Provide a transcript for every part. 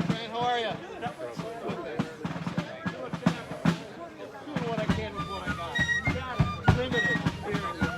Brian, how are you? Doing what I can with what I got. Limited experience.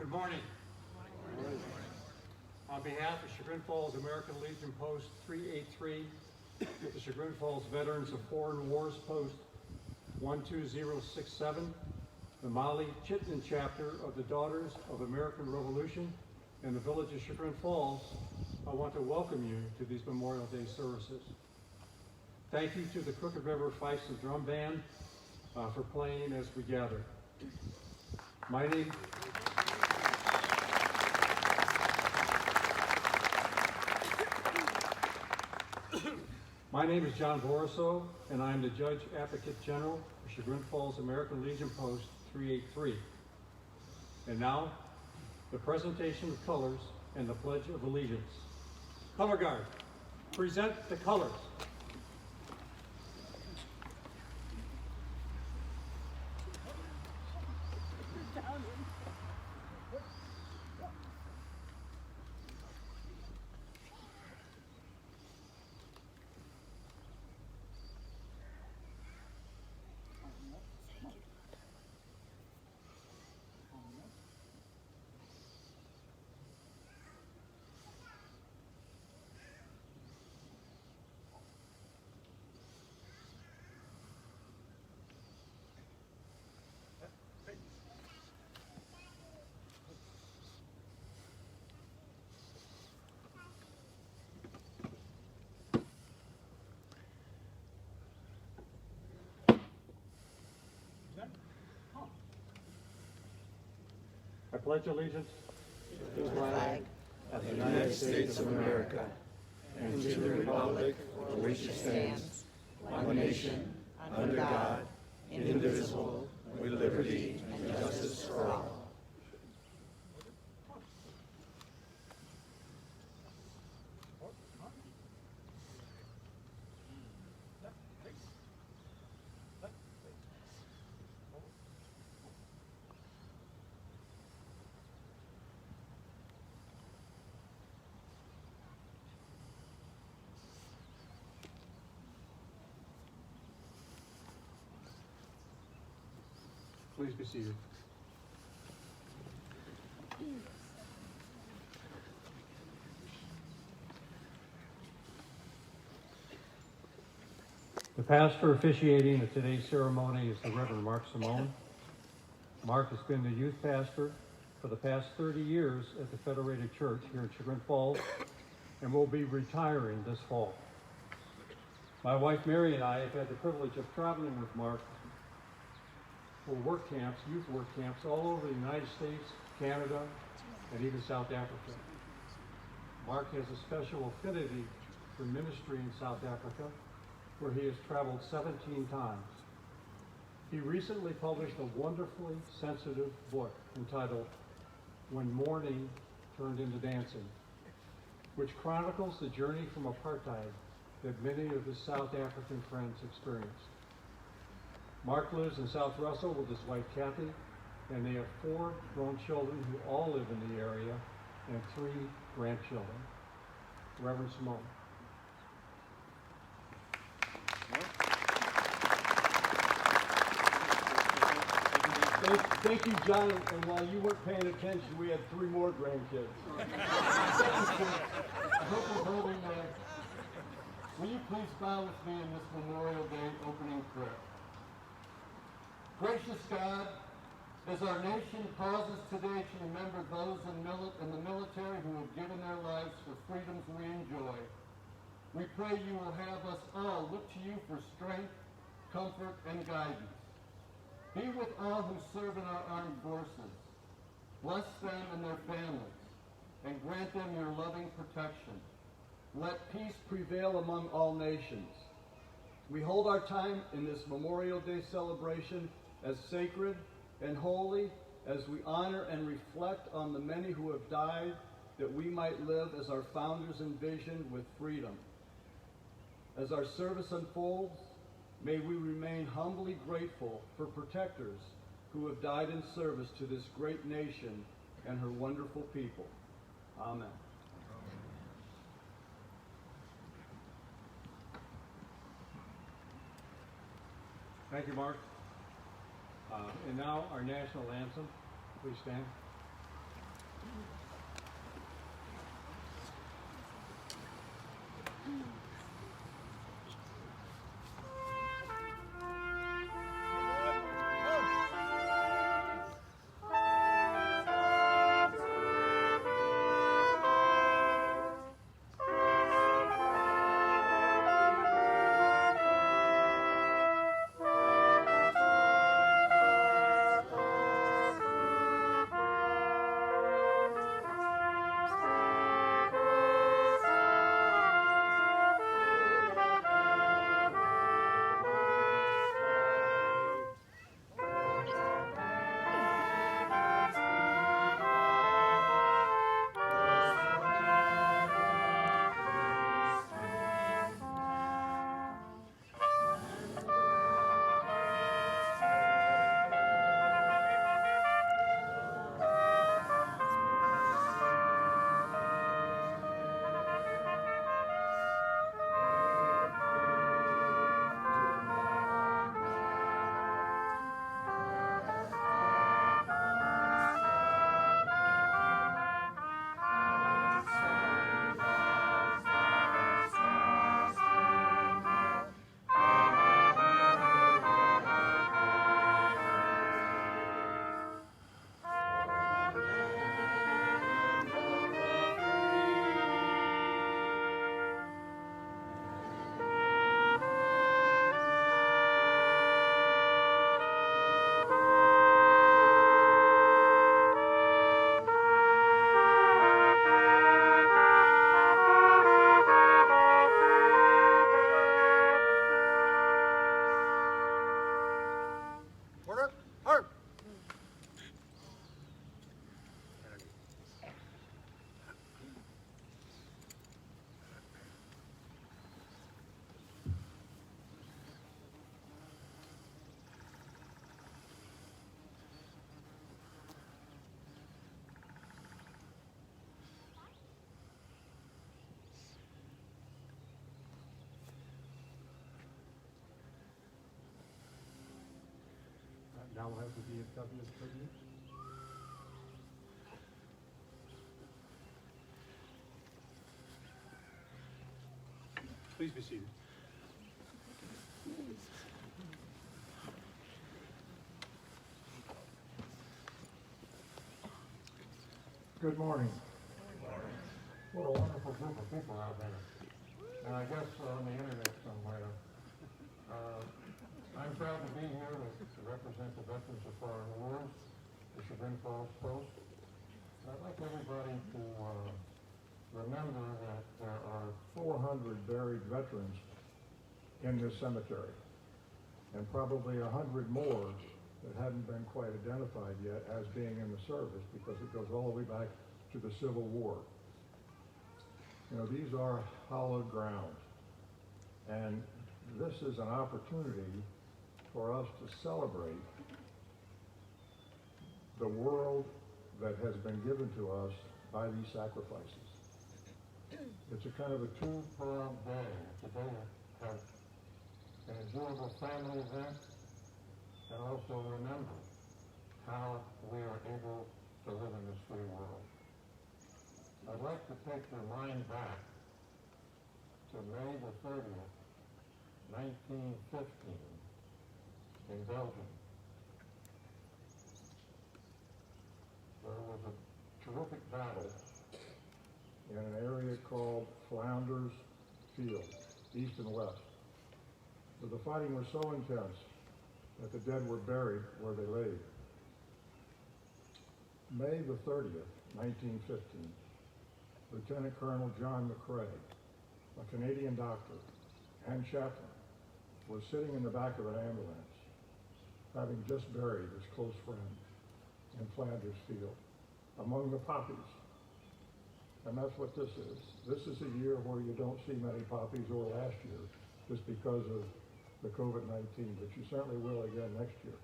Good morning. On behalf of Chagrin Falls American Legion Post 383, the Chagrin Falls Veterans of Foreign Wars Post 12067, the Mali Chittenden chapter of the Daughters of American Revolution, and the village of Chagrin Falls, I want to welcome you to these Memorial Day services. Thank you to the Crooked River Fifes and Drum Band for playing as we gather. My name is John Borisow, and I am the Judge Advocate General for Chagrin Falls American Legion Post 383. And now, the presentation of colors and the Pledge of Allegiance. Color Guard, present the colors. I pledge allegiance to the flag of the United States of America and to the republic for which it stands, one nation, under God, indivisible, with liberty and justice for all. Please be seated. The pastor officiating at today's ceremony is the Reverend Mark Simone. Mark has been the youth pastor for the past 30 years at the Federated Church here in Chagrin Falls and will be retiring this fall. My wife Mary and I have had the privilege of traveling with Mark for work camps, youth work camps, all over the United States, Canada, and even South Africa. Mark has a special affinity for ministry in South Africa, where he has traveled 17 times. He recently published a wonderfully sensitive book entitled When Mourning Turned into Dancing, which chronicles the journey from apartheid that many of his South African friends experienced. Mark lives in South Russell with his wife Kathy, and they have 4 grown children who all live in the area and 3 grandchildren. Reverend Simone. Thank you, John. And while you weren't paying attention, we had 3 more grandkids. I hope you're holding there. Will you please bow with me in this Memorial Day opening prayer? Gracious God, as our nation pauses today to remember those in the military who have given their lives for freedoms we enjoy, we pray you will have us all look to you for strength, comfort, and guidance. Be with all who serve in our armed forces. Bless them and their families, and grant them your loving protection. Let peace prevail among all nations. We hold our time in this Memorial Day celebration as sacred and holy as we honor and reflect on the many who have died that we might live as our founders envisioned with freedom. As our service unfolds, may we remain humbly grateful for protectors who have died in service to this great nation and her wonderful people. Amen. Thank you, Mark. And now our national anthem. Please stand. Now we'll have the VFW tribute. Please be seated. Good morning. What a wonderful group of people out there. And I guess on the internet somewhere. I'm proud to be here to represent the Veterans of Foreign Wars, the Chagrin Falls Post. I'd like everybody to remember that there are 400 buried veterans in this cemetery, and probably 100 more that hadn't been quite identified yet as being in the service, because it goes all the way back to the Civil War. You know, these are hallowed ground, and this is an opportunity for us to celebrate the world that has been given to us by these sacrifices. It's a kind of a two-pronged day. It's a day to have an enjoyable family event, and also remember how we are able to live in this free world. I'd like to take your mind back to May the 30th, 1915, in Belgium. There was a terrific battle in an area called Flounders Field, east and west. But the fighting was so intense that the dead were buried where they lay. May the 30th, 1915, Lieutenant Colonel John McClurg, a Canadian doctor and chaplain, was sitting in the back of an ambulance, having just buried his close friend in Flanders Field, among the poppies. And that's what this is. This is a year where you don't see many poppies, or last year, just because of the COVID-19, but you certainly will again next year.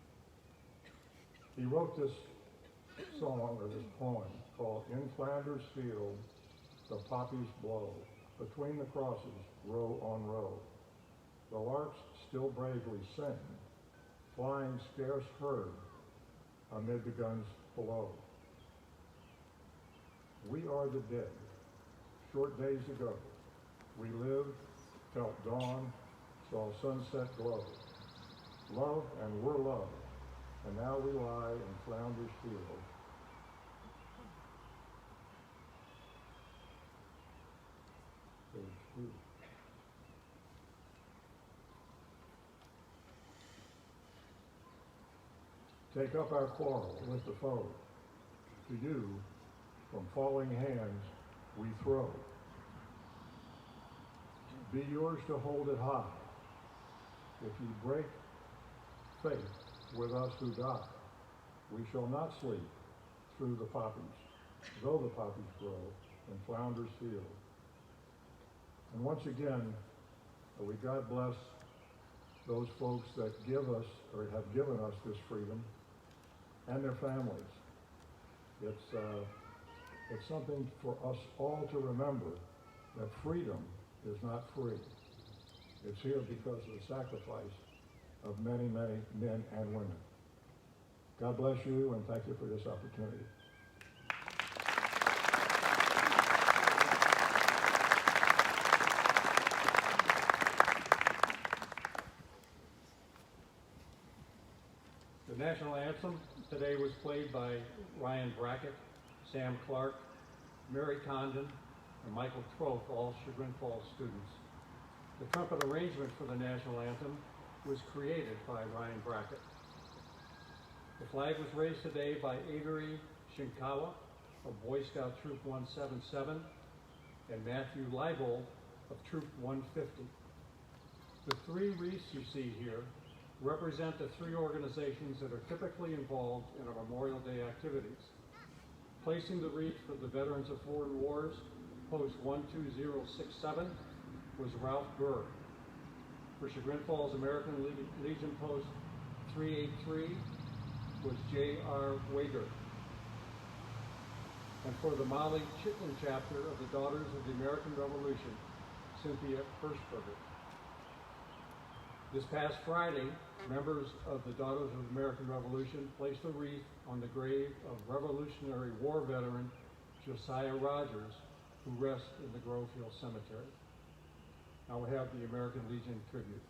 He wrote this song, or this poem, called "In Flanders Field, the poppies blow, between the crosses, row on row. The larks still bravely sing, flying scarce heard amid the guns below." We are the dead. Short days ago, we lived, felt dawn, saw sunset glow. Love and were loved, and now we lie in Flounders Field. Page 2. Take up our quarrel with the foe. To you, from falling hands, we throw. Be yours to hold it high. If you break faith with us who die, we shall not sleep through the poppies, though the poppies grow in Flounders Field. And once again, we God bless those folks that give us or have given us this freedom and their families. It's something for us all to remember that freedom is not free. It's here because of the sacrifice of many, many men and women. God bless you, and thank you for this opportunity. The National Anthem today was played by Ryan Brackett, Sam Clark, Mary Condon, and Michael Troth, all Chagrin Falls students. The trumpet arrangement for the National Anthem was created by Ryan Brackett. The flag was raised today by Avery Shinkawa of Boy Scout Troop 177 and Matthew Leibold of Troop 150. The three wreaths you see here represent the three organizations that are typically involved in our Memorial Day activities. Placing the wreath for the Veterans of Foreign Wars, Post 12067, was Ralph Burr. For Chagrin Falls American Legion Post 383 was J.R. Wager. And for the Molly Chitlin chapter of the Daughters of the American Revolution, Cynthia Hirschberger. This past Friday, members of the Daughters of the American Revolution placed a wreath on the grave of Revolutionary War veteran Josiah Rogers, who rests in the Grove Hill Cemetery. Now we have the American Legion tribute.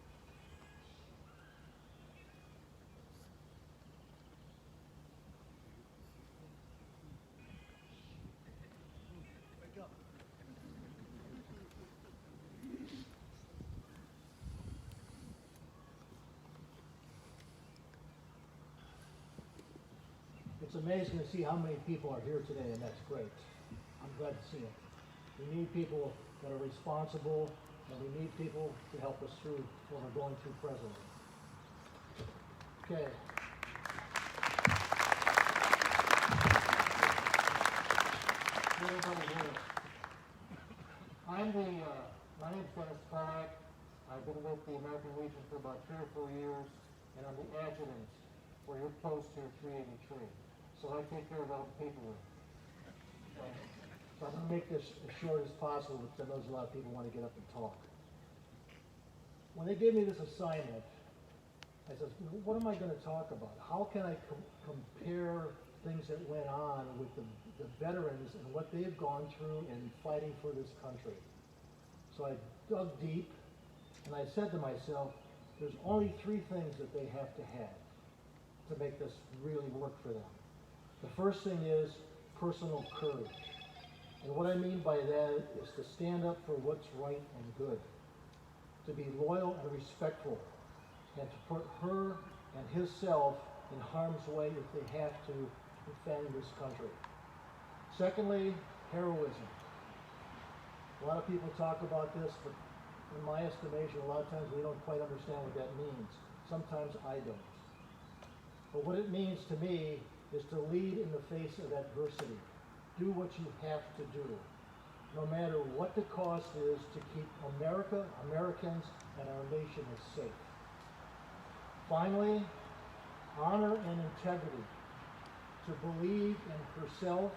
It's amazing to see how many people are here today, and that's great. I'm glad to see it. We need people that are responsible, and we need people to help us through what we're going through presently. Okay. Everybody here. My name's Dennis Clark. I've been with the American Legion for about 3 or 4 years, and I'm the adjutant for your post here, 383. So I take care of all the paperwork. So I'm going to make this as short as possible because I know there's a lot of people who want to get up and talk. When they gave me this assignment, I said, what am I going to talk about? How can I compare things that went on with the veterans and what they've gone through in fighting for this country? So I dug deep, and I said to myself, there's only 3 things that they have to have to make this really work for them. The first thing is personal courage. And what I mean by that is to stand up for what's right and good, to be loyal and respectful, and to put her and himself in harm's way if they have to defend this country. Secondly, heroism. A lot of people talk about this, but in my estimation, a lot of times we don't quite understand what that means. Sometimes I don't. But what it means to me is to lead in the face of adversity. Do what you have to do, no matter what the cost is, to keep America, Americans, and our nation is safe. Finally, honor and integrity. To believe in herself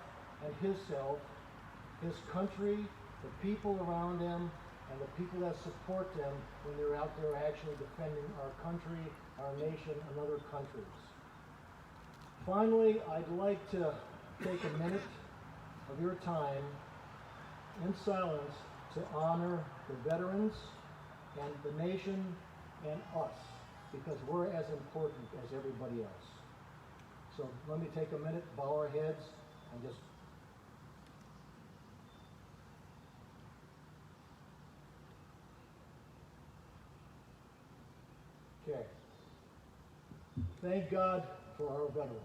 and himself, his country, the people around them, and the people that support them when they're out there actually defending our country, our nation, and other countries. Finally, I'd like to take a minute of your time in silence to honor the veterans and the nation and us, because we're as important as everybody else. So let me take a minute, bow our heads, and just okay. Thank God for our veterans.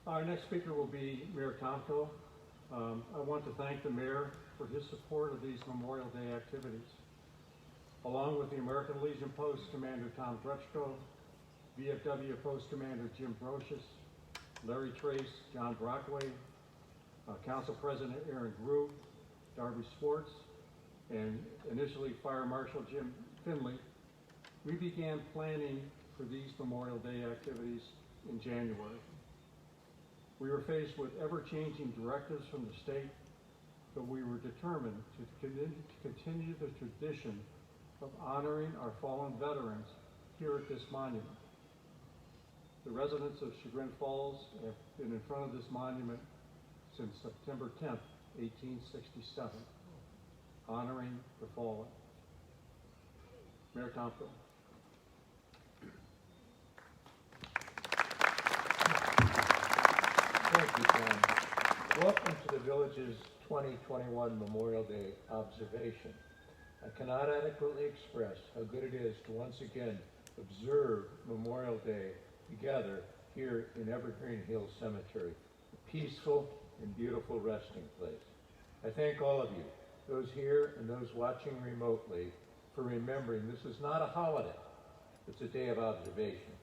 Our next speaker will be Mayor Tomko. I want to thank the mayor for his support of these Memorial Day activities. Along with the American Legion Post Commander Tom Drechko, VFW Post Commander Jim Brocious, Larry Trace, John Brockway, Council President Aaron Grube, Darby Sports, and initially Fire Marshal Jim Finley, we began planning for these Memorial Day activities in January. We were faced with ever-changing directives from the state, but we were determined to continue the tradition of honoring our fallen veterans here at this monument. The residents of Chagrin Falls have been in front of this monument since September 10th, 1867, honoring the fallen. Mayor Tomko. Thank you, Tom. Welcome to the village's 2021 Memorial Day observation. I cannot adequately express how good it is to once again observe Memorial Day together here in Evergreen Hill Cemetery, a peaceful and beautiful resting place. I thank all of you, those here and those watching remotely, for remembering this is not a holiday, it's a day of observation,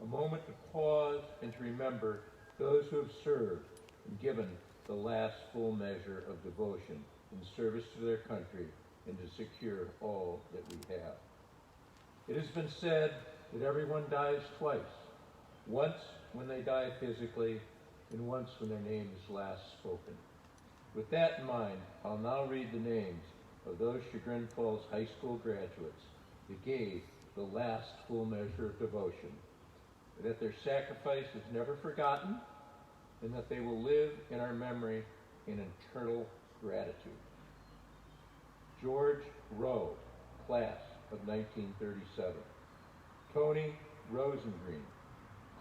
a moment to pause and to remember those who have served and given the last full measure of devotion in service to their country and to secure all that we have. It has been said that everyone dies twice, once when they die physically and once when their name is last spoken. With that in mind, I'll now read the names of those Chagrin Falls High School graduates that gave the last full measure of devotion, that their sacrifice is never forgotten, and that they will live in our memory in eternal gratitude. George Rowe, class of 1937. Tony Rosengreen,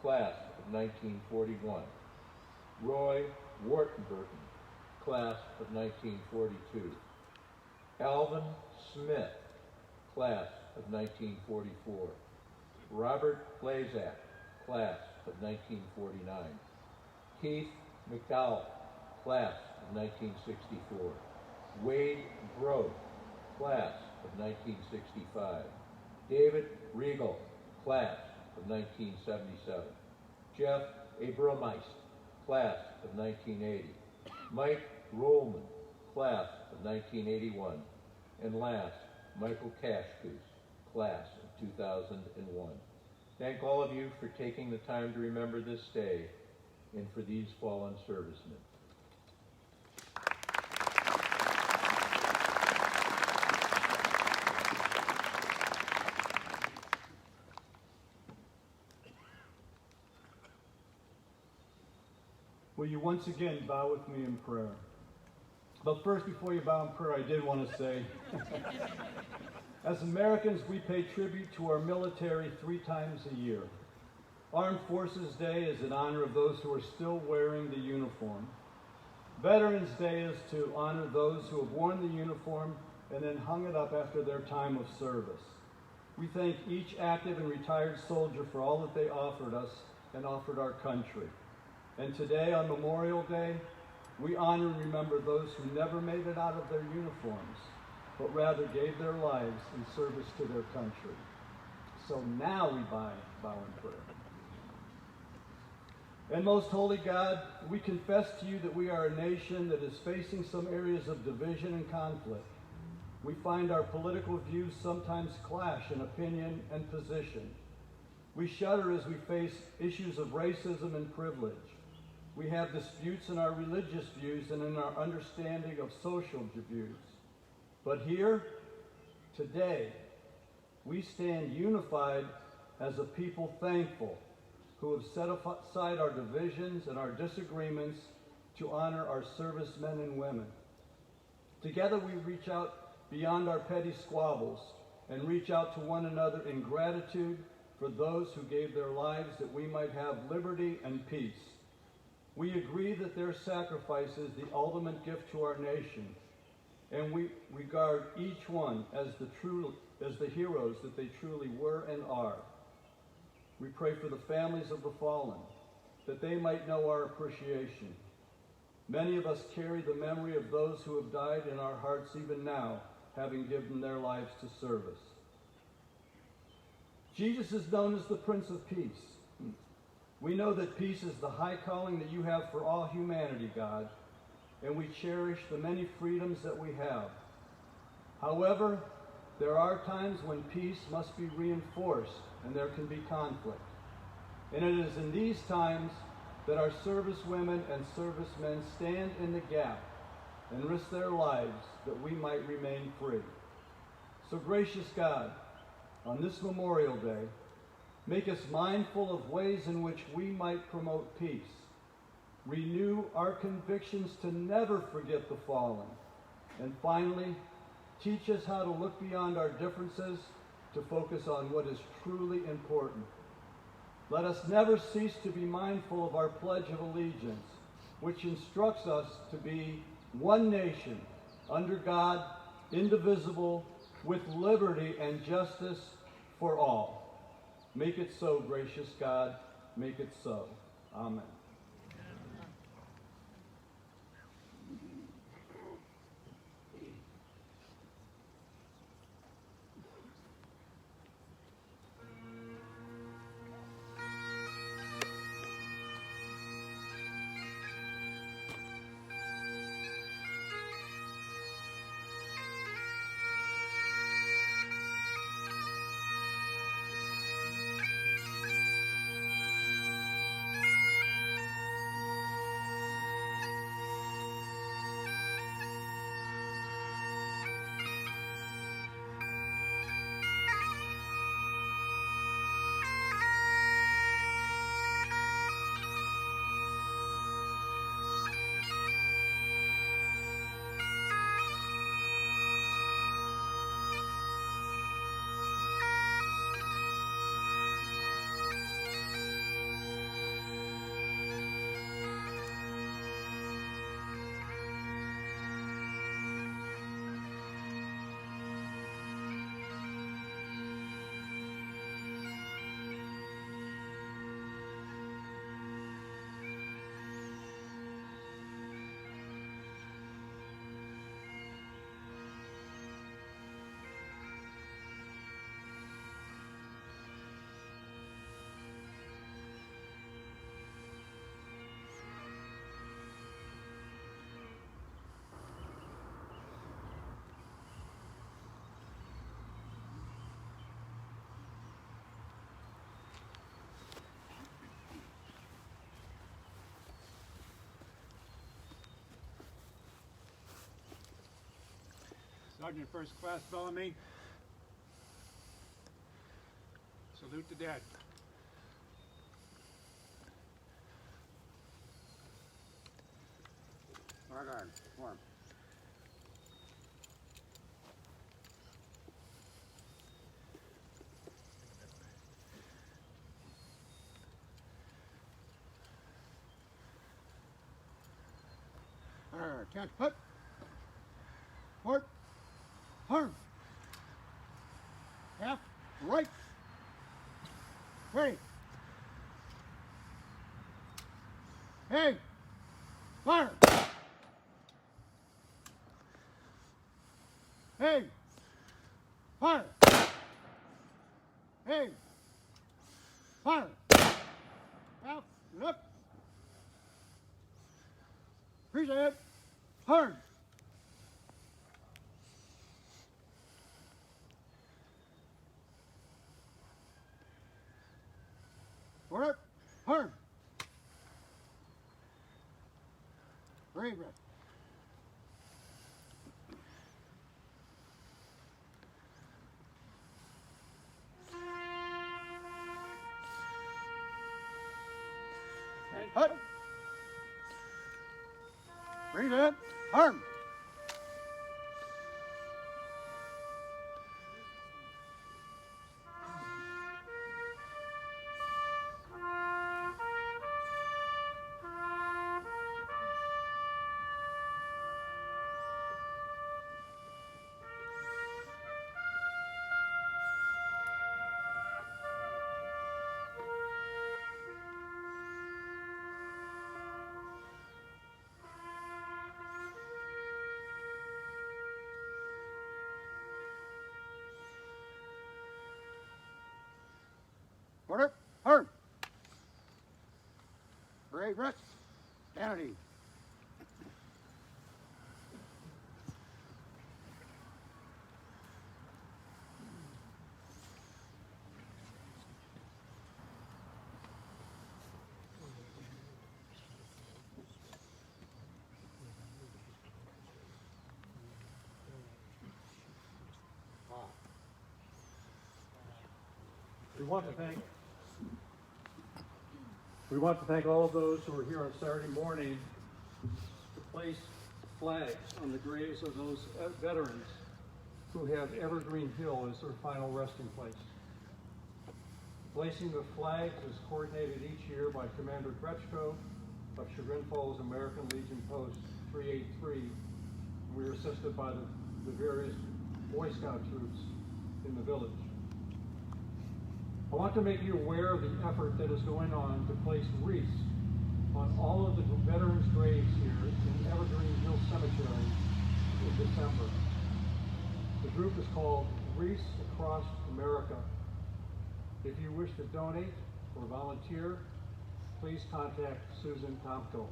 class of 1941. Roy Wartenbergen, class of 1942. Alvin Smith, class of 1944. Robert Blazak, class of 1949. Keith McDowell, class of 1964. Wade Grove, class of 1965. David Regal, class of 1977. Jeff Abrameist, class of 1980. Mike Rollman, class of 1981. And last, Michael Kashkus, class of 2001. Thank all of you for taking the time to remember this day and for these fallen servicemen. Will you once again bow with me in prayer? But first, before you bow in prayer, I did want to say, as Americans, we pay tribute to our military 3 times a year. Armed Forces Day is in honor of those who are still wearing the uniform. Veterans Day is to honor those who have worn the uniform and then hung it up after their time of service. We thank each active and retired soldier for all that they offered us and offered our country. And today, on Memorial Day, we honor and remember those who never made it out of their uniforms, but rather gave their lives in service to their country. So now we bow in prayer. And most holy God, we confess to you that we are a nation that is facing some areas of division and conflict. We find our political views sometimes clash in opinion and position. We shudder as we face issues of racism and privilege. We have disputes in our religious views and in our understanding of social views. But here, Today, we stand unified as a people thankful, who have set aside our divisions and our disagreements to honor our servicemen and women. Together we reach out beyond our petty squabbles and reach out to one another in gratitude for those who gave their lives that we might have liberty and peace. We agree that their sacrifice is the ultimate gift to our nation, and we regard each one as the heroes that they truly were and are. We pray for the families of the fallen, that they might know our appreciation. Many of us carry the memory of those who have died in our hearts even now, having given their lives to service. Jesus is known as the Prince of Peace. We know that peace is the high calling that you have for all humanity, God, and we cherish the many freedoms that we have. However, there are times when peace must be reinforced and there can be conflict. And it is in these times that our servicewomen and servicemen stand in the gap and risk their lives that we might remain free. So gracious God, on this Memorial Day, make us mindful of ways in which we might promote peace. Renew our convictions to never forget the fallen. And finally, teach us how to look beyond our differences to focus on what is truly important. Let us never cease to be mindful of our Pledge of Allegiance, which instructs us to be one nation, under God, indivisible, with liberty and justice for all. Make it so, gracious God. Make it so. Amen. Sergeant First Class Bellamy. Salute the dead. Guard, form. Ten, hut. Port. Harm. Half. Right. Ready. Hey. Fire. Hey. Fire. Hey. Fire. Out. Look. Appreciate it. Hard. Order. Hard. Reverend. Hut. Present. Arm. Order. Hard. Parade rest. Vanity. We want to thank all of those who are here on Saturday morning to place flags on the graves of those veterans who have Evergreen Hill as their final resting place. Placing the flags is coordinated each year by Commander Gretschko of Chagrin Falls American Legion Post 383. We are assisted by the various Boy Scout troops in the village. I want to make you aware of the effort that is going on to place wreaths on all of the veterans' graves here in Evergreen Hill Cemetery in December. The group is called Wreaths Across America. If you wish to donate or volunteer, please contact Susan Tomko.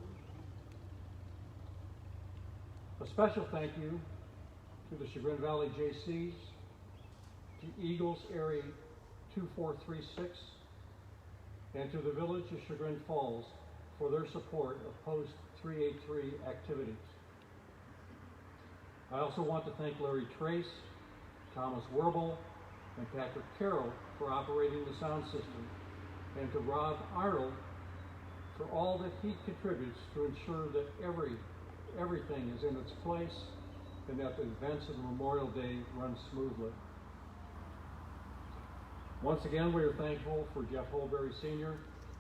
A special thank you to the Chagrin Valley JCs, to Eagles Area 2436, and to the village of Chagrin Falls for their support of Post 383 activities. I also want to thank Larry Trace, Thomas Werble, and Patrick Carroll for operating the sound system, and to Rob Arnold for all that he contributes to ensure that everything is in its place and that the events of Memorial Day run smoothly. Once again, we are thankful for Jeff Holberry Sr.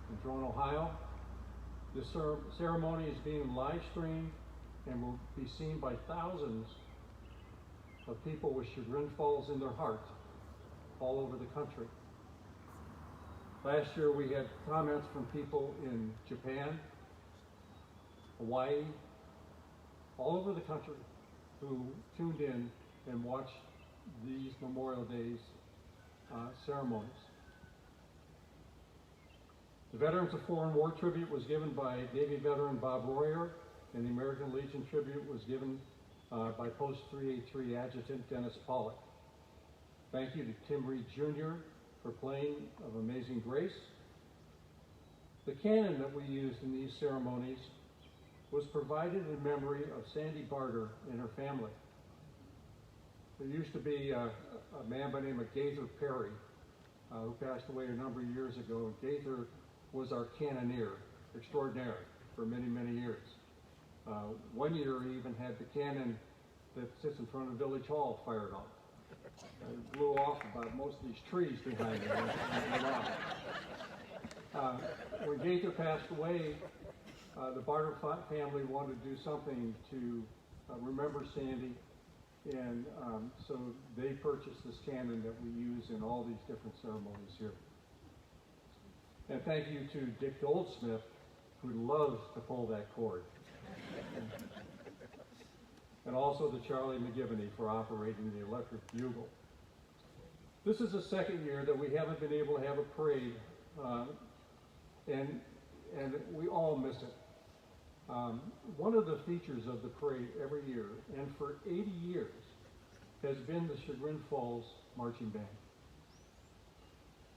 in Drone, Ohio. This ceremony is being live streamed and will be seen by thousands of people with Chagrin Falls in their heart all over the country. Last year we had comments from people in Japan, Hawaii, all over the country who tuned in and watched these Memorial Days ceremonies. The Veterans of Foreign War tribute was given by Navy veteran Bob Royer, and the American Legion tribute was given by Post 383 Adjutant Dennis Pollock. Thank you to Tim Reed Jr. for playing of Amazing Grace. The cannon that we used in these ceremonies was provided in memory of Sandy Barter and her family. There used to be a man by the name of Gaither Perry who passed away a number of years ago. Gaither was our cannoneer extraordinaire for many, many years. One year he even had the cannon that sits in front of Village Hall fired off. It blew off about most of these trees behind it. When Gaither passed away, the Barter family wanted to do something to remember Sandy, and so they purchased this cannon that we use in all these different ceremonies here. And thank you to Dick Goldsmith, who loves to pull that cord. And also to Charlie McGivney for operating the electric bugle. This is the second year that we haven't been able to have a parade, and we all miss it. One of the features of the parade every year, and for 80 years, has been the Chagrin Falls Marching Band.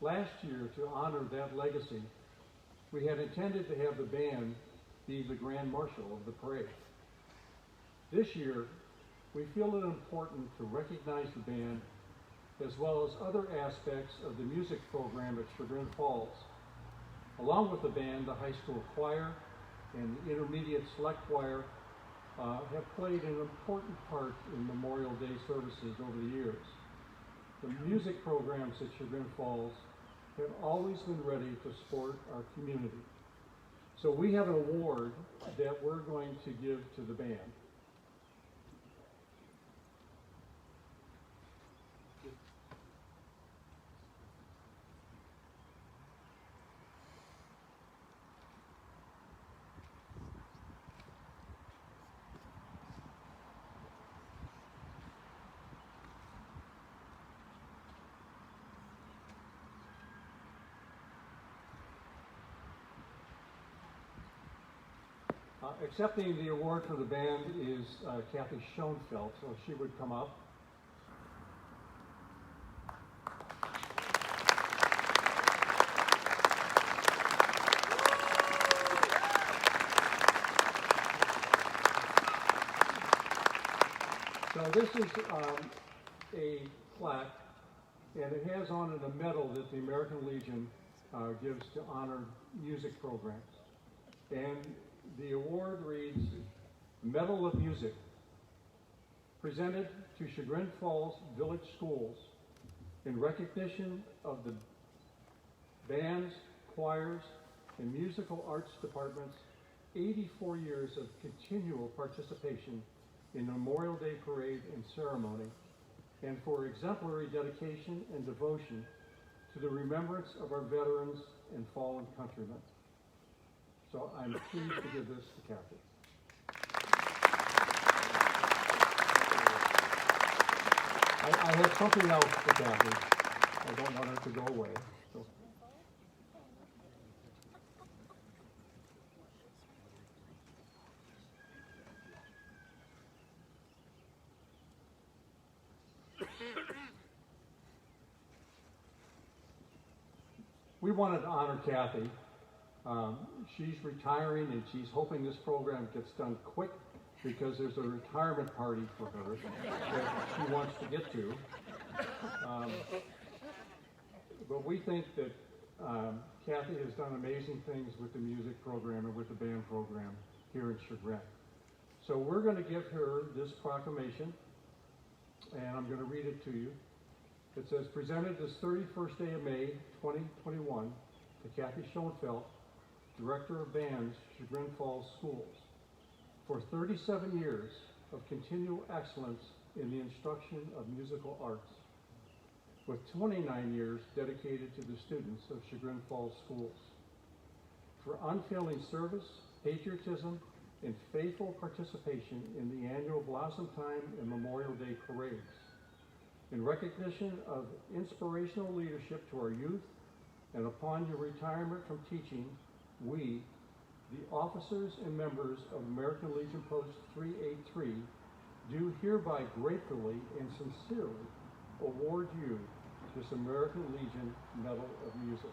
Last year, to honor that legacy, we had intended to have the band be the Grand Marshal of the parade. This year, we feel it important to recognize the band as well as other aspects of the music program at Chagrin Falls. Along with the band, the high school choir and the intermediate select choir have played an important part in Memorial Day services over the years. The music programs at Chagrin Falls have always been ready to support our community. So we have an award that we're going to give to the band. Accepting the award for the band is Kathy Schoenfelt, so if she would come up. So this is a plaque, and it has on it a medal that the American Legion gives to honor music programs. And the award reads, Medal of Music, presented to Chagrin Falls Village Schools in recognition of the bands, choirs, and musical arts departments' 84 years of continual participation in the Memorial Day Parade and ceremony, and for exemplary dedication and devotion to the remembrance of our veterans and fallen countrymen. So I'm pleased to give this to Kathy. I have something else for Kathy. I don't want her to go away. So. We wanted to honor Kathy. She's retiring and she's hoping this program gets done quick because there's a retirement party for her that she wants to get to. But we think that Kathy has done amazing things with the music program and with the band program here in Chagrin. So we're going to give her this proclamation, and I'm going to read it to you. It says, presented this 31st day of May, 2021, to Kathy Schoenfelt, Director of Bands, Chagrin Falls Schools, for 37 years of continual excellence in the instruction of musical arts, with 29 years dedicated to the students of Chagrin Falls Schools, for unfailing service, patriotism, and faithful participation in the annual Blossom Time and Memorial Day parades, in recognition of inspirational leadership to our youth, and upon your retirement from teaching, we, the officers and members of American Legion Post 383, do hereby gratefully and sincerely award you this American Legion Medal of Music.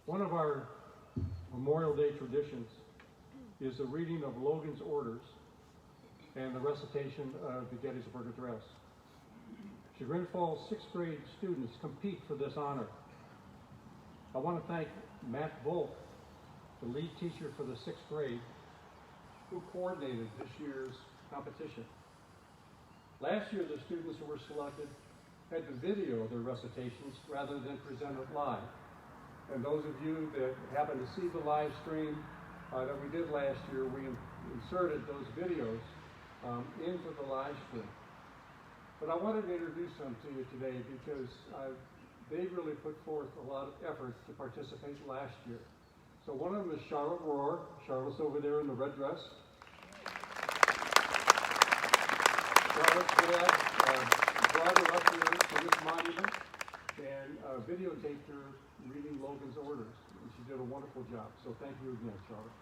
One of our Memorial Day traditions is the reading of Logan's orders and the recitation of the Gettysburg Address. Chagrin Falls 6th grade students compete for this honor. I want to thank Matt Volk, the lead teacher for the 6th grade, who coordinated this year's competition. Last year, the students who were selected had to video their recitations rather than present it live. And those of you that happen to see the live stream that we did last year, we inserted those videos into the live stream. But I wanted to introduce them to you today because they really put forth a lot of effort to participate last year. So one of them is Charlotte Rohr. Charlotte's over there in the red dress. Charlotte Cadet brought her up here to this monument and videotaped her reading Logan's orders. And she did a wonderful job. So thank you again, Charlotte.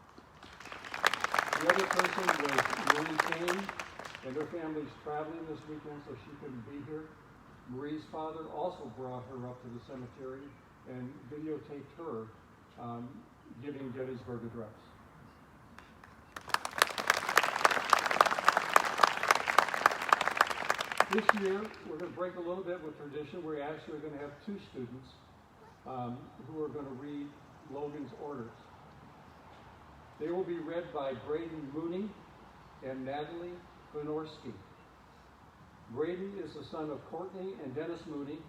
The other person was Mooney Kane, and their family's traveling this weekend, so she couldn't be here. Marie's father also brought her up to the cemetery and videotaped her giving Gettysburg Address. This year, we're going to break a little bit with tradition. We're actually going to have two students who are going to read Logan's orders. They will be read by Braden Mooney and Natalie Venorski. Braden is the son of Courtney and Dennis Mooney,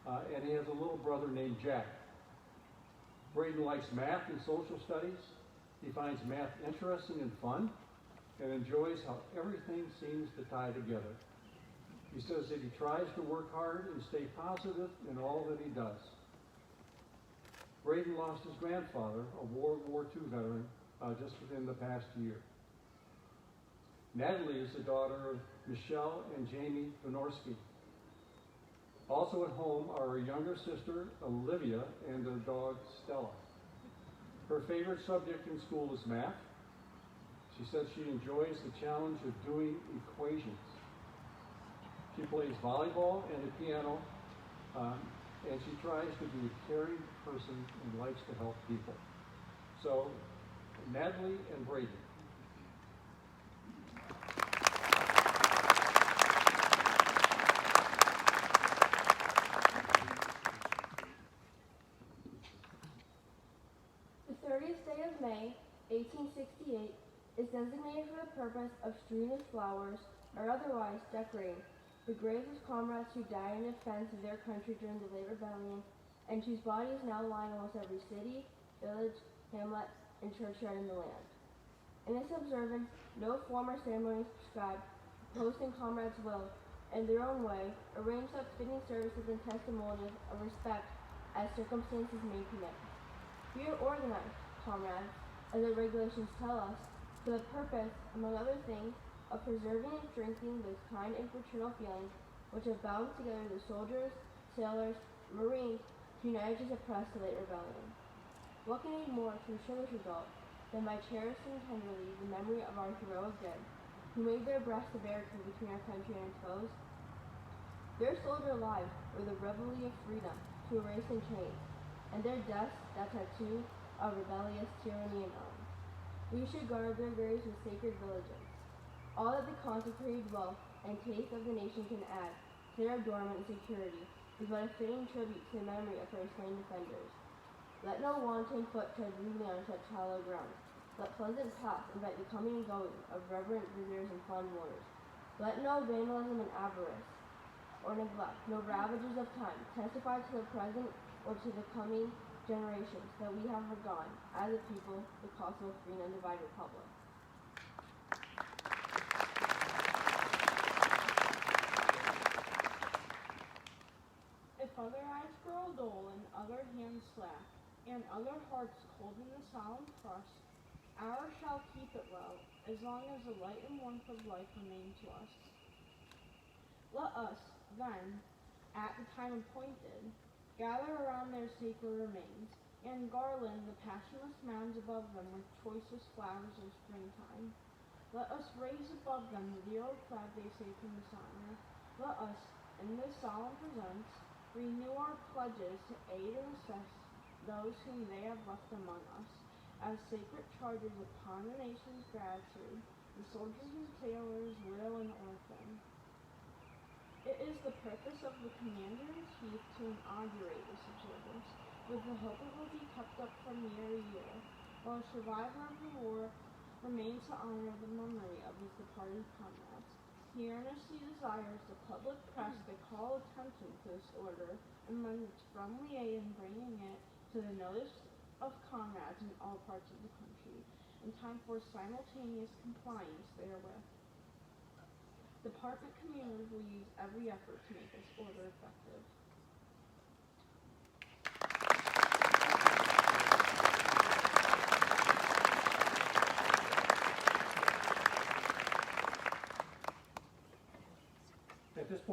and he has a little brother named Jack. Braden likes math and social studies. He finds math interesting and fun, and enjoys how everything seems to tie together. He says that he tries to work hard and stay positive in all that he does. Braden lost his grandfather, a World War II veteran, just within the past year. Natalie is the daughter of Michelle and Jamie Venorski. Also at home are her younger sister, Olivia, and their dog, Stella. Her favorite subject in school is math. She says she enjoys the challenge of doing equations. She plays volleyball and the piano, and she tries to be a caring person and likes to help people. So, Natalie and Braden. The 30th day of May, 1868, is designated for the purpose of strewing with flowers, or otherwise decorating, the graves of comrades who died in defense of their country during the late rebellion, and whose bodies now lie in almost every city, village, hamlet, and churchyard in the land. In this observance, no form or ceremony is prescribed. Posting comrades will, in their own way, arrange such fitting services and testimonies of respect as circumstances may permit. We are organized, comrades, as the regulations tell us, for the purpose, among other things, of preserving and strengthening those kind and fraternal feelings which have bound together the soldiers, sailors, marines, united to suppress the late rebellion. What can aid more to ensure this result than by cherishing tenderly the memory of our heroic dead, who made their breasts a barricade between our country and its foes? Their soldier lives were the reveille of freedom to erase and change, and their deaths that tattoo of rebellious tyranny and own. We should guard their graves with sacred vigilance. All that the consecrated wealth and taste of the nation can add to their adornment and security is but a fitting tribute to the memory of their slain defenders. Let no wanton foot tread rudely on such hallowed ground. Let pleasant paths invite the coming and going of reverent visitors and fond mourners. Let no vandalism and avarice or neglect, no ravages of time, testify to the present or to the coming generations that we have forgone, as a people, the cause of a free and undivided republic. If other eyes grow dull and other hands slack, and other hearts cold in the solemn trust, ours shall keep it well, as long as the light and warmth of life remain to us. Let us, then, at the time appointed, gather around their sacred remains, and garland the passionless mounds above them with choicest flowers of springtime. Let us raise above them the dear old flag they saved from dishonor. Let us, in this solemn presence, renew our pledges to aid and assist those whom they have left among us, as sacred charges upon the nation's gratitude, the soldiers and sailors, widow and orphan. It is the purpose of the Commander-in-Chief to inaugurate this observance, with the hope it will be kept up from year to year, while a survivor of the war remains to honor the memory of his departed comrades. He earnestly desires the public press to call attention to this order and lend its friendly aid in bringing it to the notice of comrades in all parts of the country, in time for simultaneous compliance therewith. Department commanders will use every effort to make this order effective.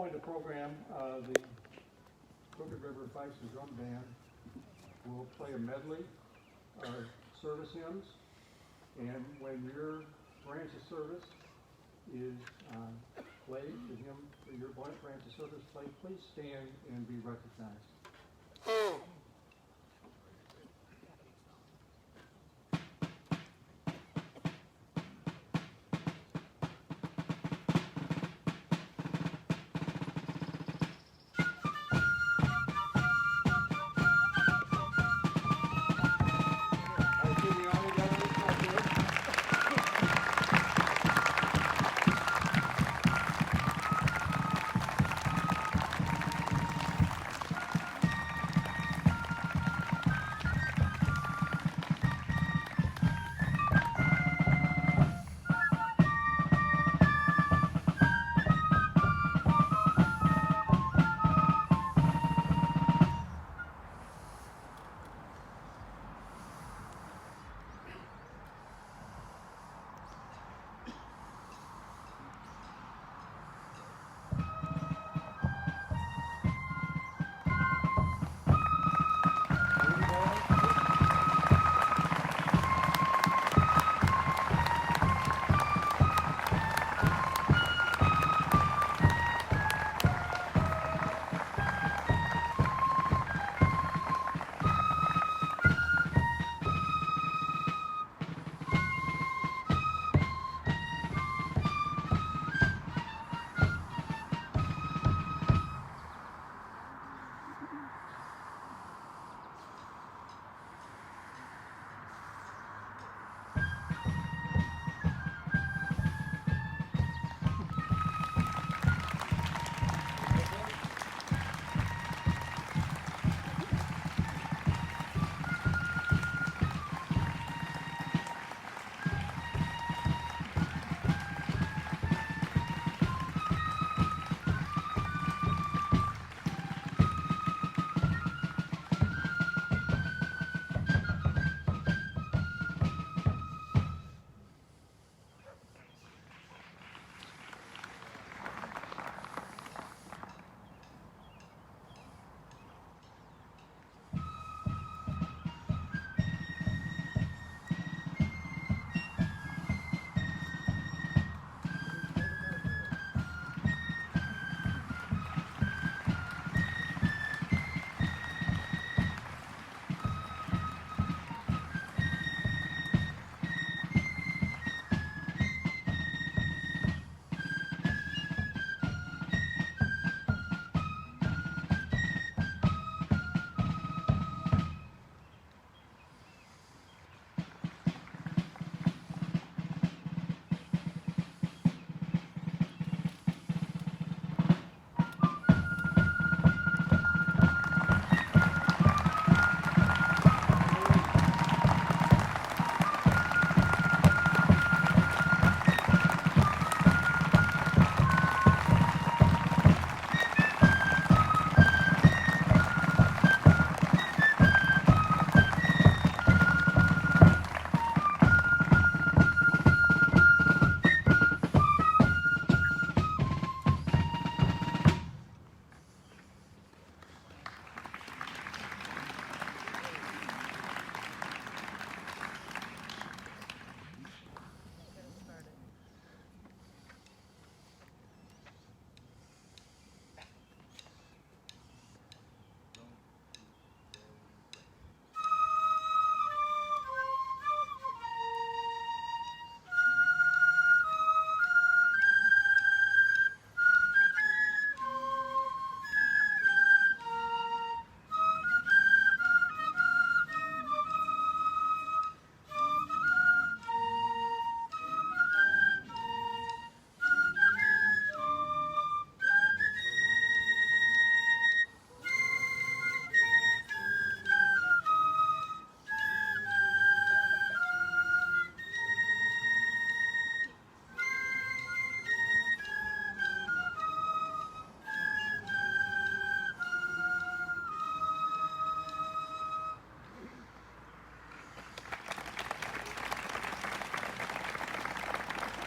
point of the program, the Crooked River Fifes and Drum Band will play a medley of service hymns, and when your branch of service is played, the hymn for your branch of service played, please stand and be recognized.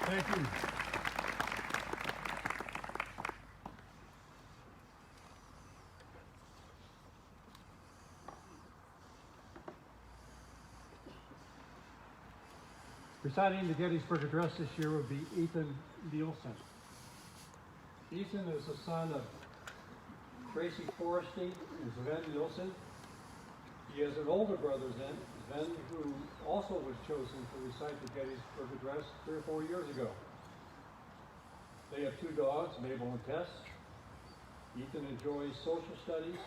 Thank you. Reciting the Gettysburg Address this year would be Ethan Nielsen. Ethan is the son of Tracy Forresty and Sven Nielsen. He has an older brother, Sven, who also was chosen to recite the Gettysburg Address 3 or 4 years ago. They have 2 dogs, Mabel and Tess. Ethan enjoys social studies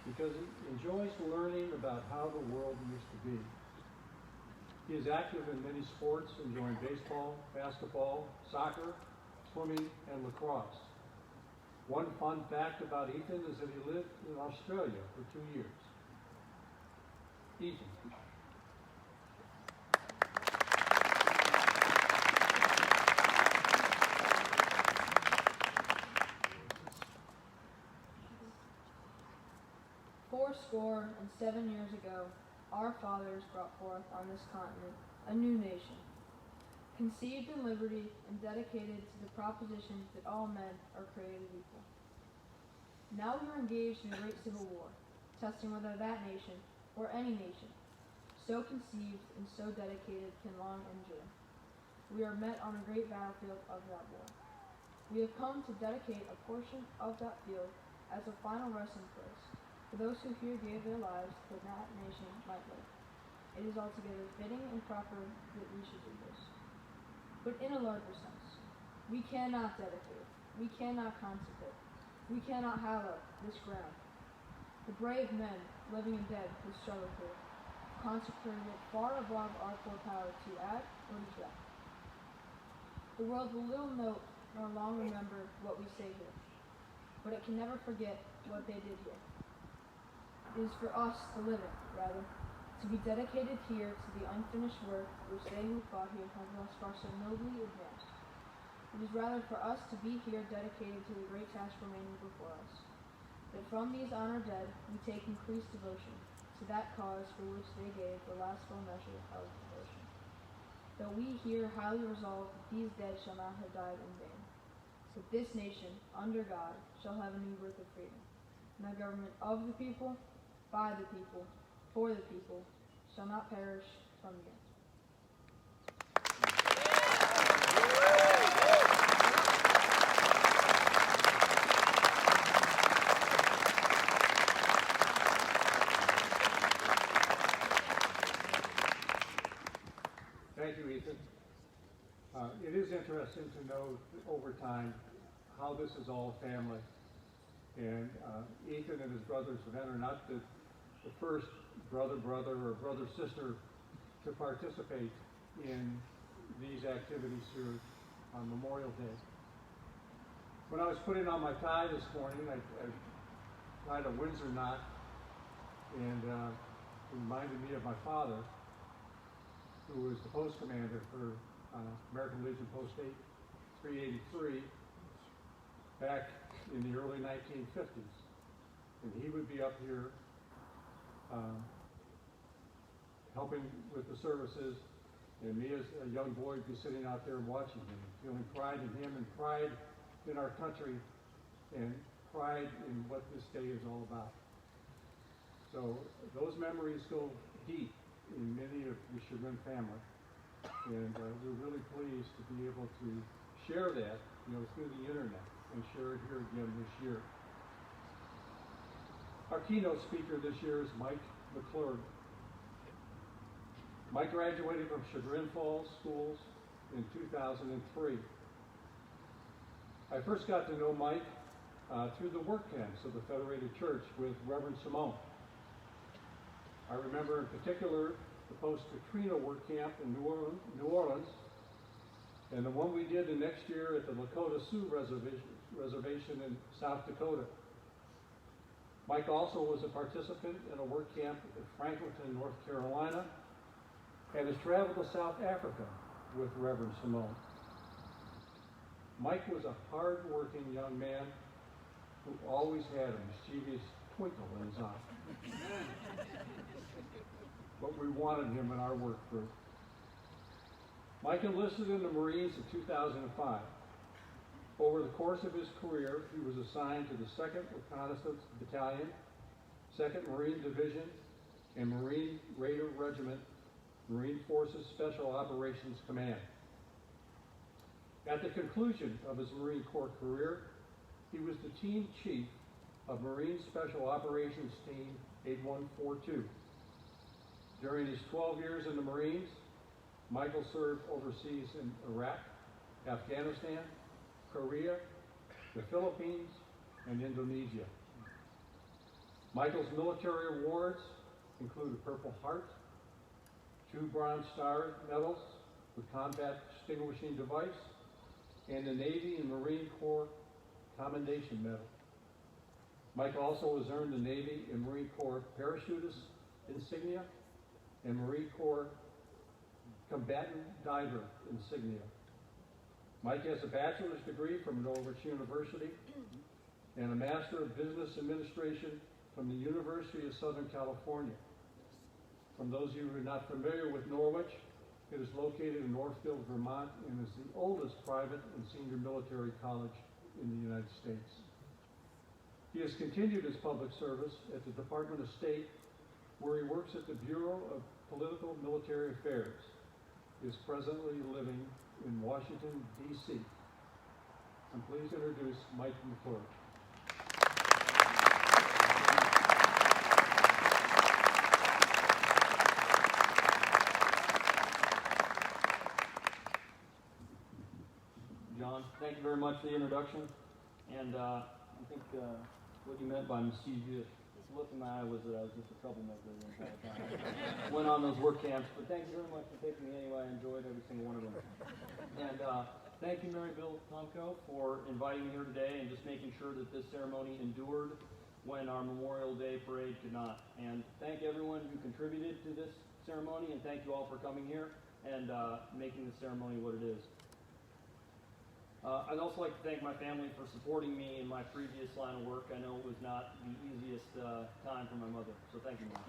because he enjoys learning about how the world used to be. He is active in many sports, enjoying baseball, basketball, soccer, swimming, and lacrosse. One fun fact about Ethan is that he lived in Australia for 2 years. Ethan. Fourscore and 7 years ago, our fathers brought forth on this continent a new nation, conceived in liberty and dedicated to the proposition that all men are created equal. Now we are engaged in a great civil war, testing whether that nation, or any nation, so conceived and so dedicated can long endure. We are met on a great battlefield of that war. We have come to dedicate a portion of that field as a final resting place for those who here gave their lives that that nation might live. It is altogether fitting and proper that we should do this. But in a larger sense, we cannot dedicate, we cannot consecrate, we cannot hallow this ground. The brave men, living and dead, who struggled here, consecrated it far above our poor power to add or detract. The world will little note nor long remember what we say here, but it can never forget what they did here. It is for us, the living, rather, to be dedicated here to the unfinished work which they who fought here have thus far so nobly advanced. It is rather for us to be here dedicated to the great task remaining before us, that from these honored dead we take increased devotion to that cause for which they gave the last full measure of devotion. Though we here highly resolve that these dead shall not have died in vain, that this nation, under God, shall have a new birth of freedom, and the government of the people, by the people, for the people, shall not perish from the earth. Thank you, Ethan. It is interesting to know over time how this is all family. And Ethan and his brothers are not the first brother or brother-sister to participate in these activities here on Memorial Day. When I was putting on my tie this morning, I tied a Windsor knot, and it reminded me of my father, who was the post commander for American Legion Post 383 back in the early 1950s. And he would be up here helping with the services, and me as a young boy would be sitting out there watching him, feeling pride in him and pride in our country and pride in what this day is all about. So those memories go deep in many of the Chagrin family, and we're really pleased to be able to share that, through the internet and share it here again this year. Our keynote speaker this year is Mike McClurg. Mike graduated from Chagrin Falls Schools in 2003. I first got to know Mike through the work camps of the Federated Church with Reverend Simone. I remember in particular the post-Katrina work camp in New Orleans, and the one we did the next year at the Lakota Sioux Reservation in South Dakota. Mike also was a participant in a work camp at Franklinton, North Carolina, and has traveled to South Africa with Reverend Simone. Mike was a hard-working young man who always had a mischievous twinkle in his eye. But we wanted him in our work group. Mike enlisted in the Marines in 2005. Over the course of his career, he was assigned to the 2nd Reconnaissance Battalion, 2nd Marine Division, and Marine Raider Regiment Marine Forces Special Operations Command. At the conclusion of his Marine Corps career, he was the team chief of Marine Special Operations Team 8142. During his 12 years in the Marines, Michael served overseas in Iraq, Afghanistan, Korea, the Philippines, and Indonesia. Michael's military awards include a Purple Heart, 2 Bronze Star medals with combat extinguishing device, and the Navy and Marine Corps Commendation Medal. Mike also has earned the Navy and Marine Corps Parachutist Insignia and Marine Corps Combatant Diver Insignia. Mike has a bachelor's degree from Norwich University and a Master of Business Administration from the University of Southern California. From those of you who are not familiar with Norwich, it is located in Northfield, Vermont, and is the oldest private and senior military college in the United States. He has continued his public service at the Department of State, where he works at the Bureau of Political Military Affairs. He is presently living in Washington, D.C. I'm pleased to introduce Mike McClurg. John, thank you very much for the introduction. And I think what you meant by mischievous look in my eye was that I was just a troublemaker the entire time. Went on those work camps, but thank you very much for taking me anyway. I enjoyed every single one of them. And thank you, Mary Bill Tomko, for inviting me here today and just making sure that this ceremony endured when our Memorial Day parade could not. And thank everyone who contributed to this ceremony, and thank you all for coming here and making the ceremony what it is. I'd also like to thank my family for supporting me in my previous line of work. I know it was not the easiest time for my mother, so thank you, Mom.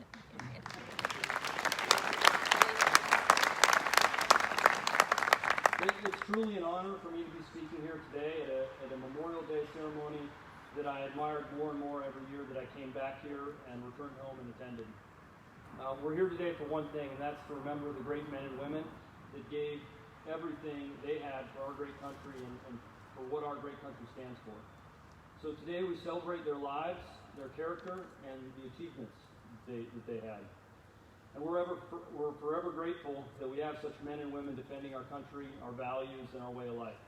It's truly an honor for me to be speaking here today at a Memorial Day ceremony that I admired more and more every year that I came back here and returned home and attended. We're here today for one thing, and that's to remember the great men and women that gave everything they had for our great country and for what our great country stands for. So today we celebrate their lives, their character, and the achievements that they had. And we're forever grateful that we have such men and women defending our country, our values, and our way of life.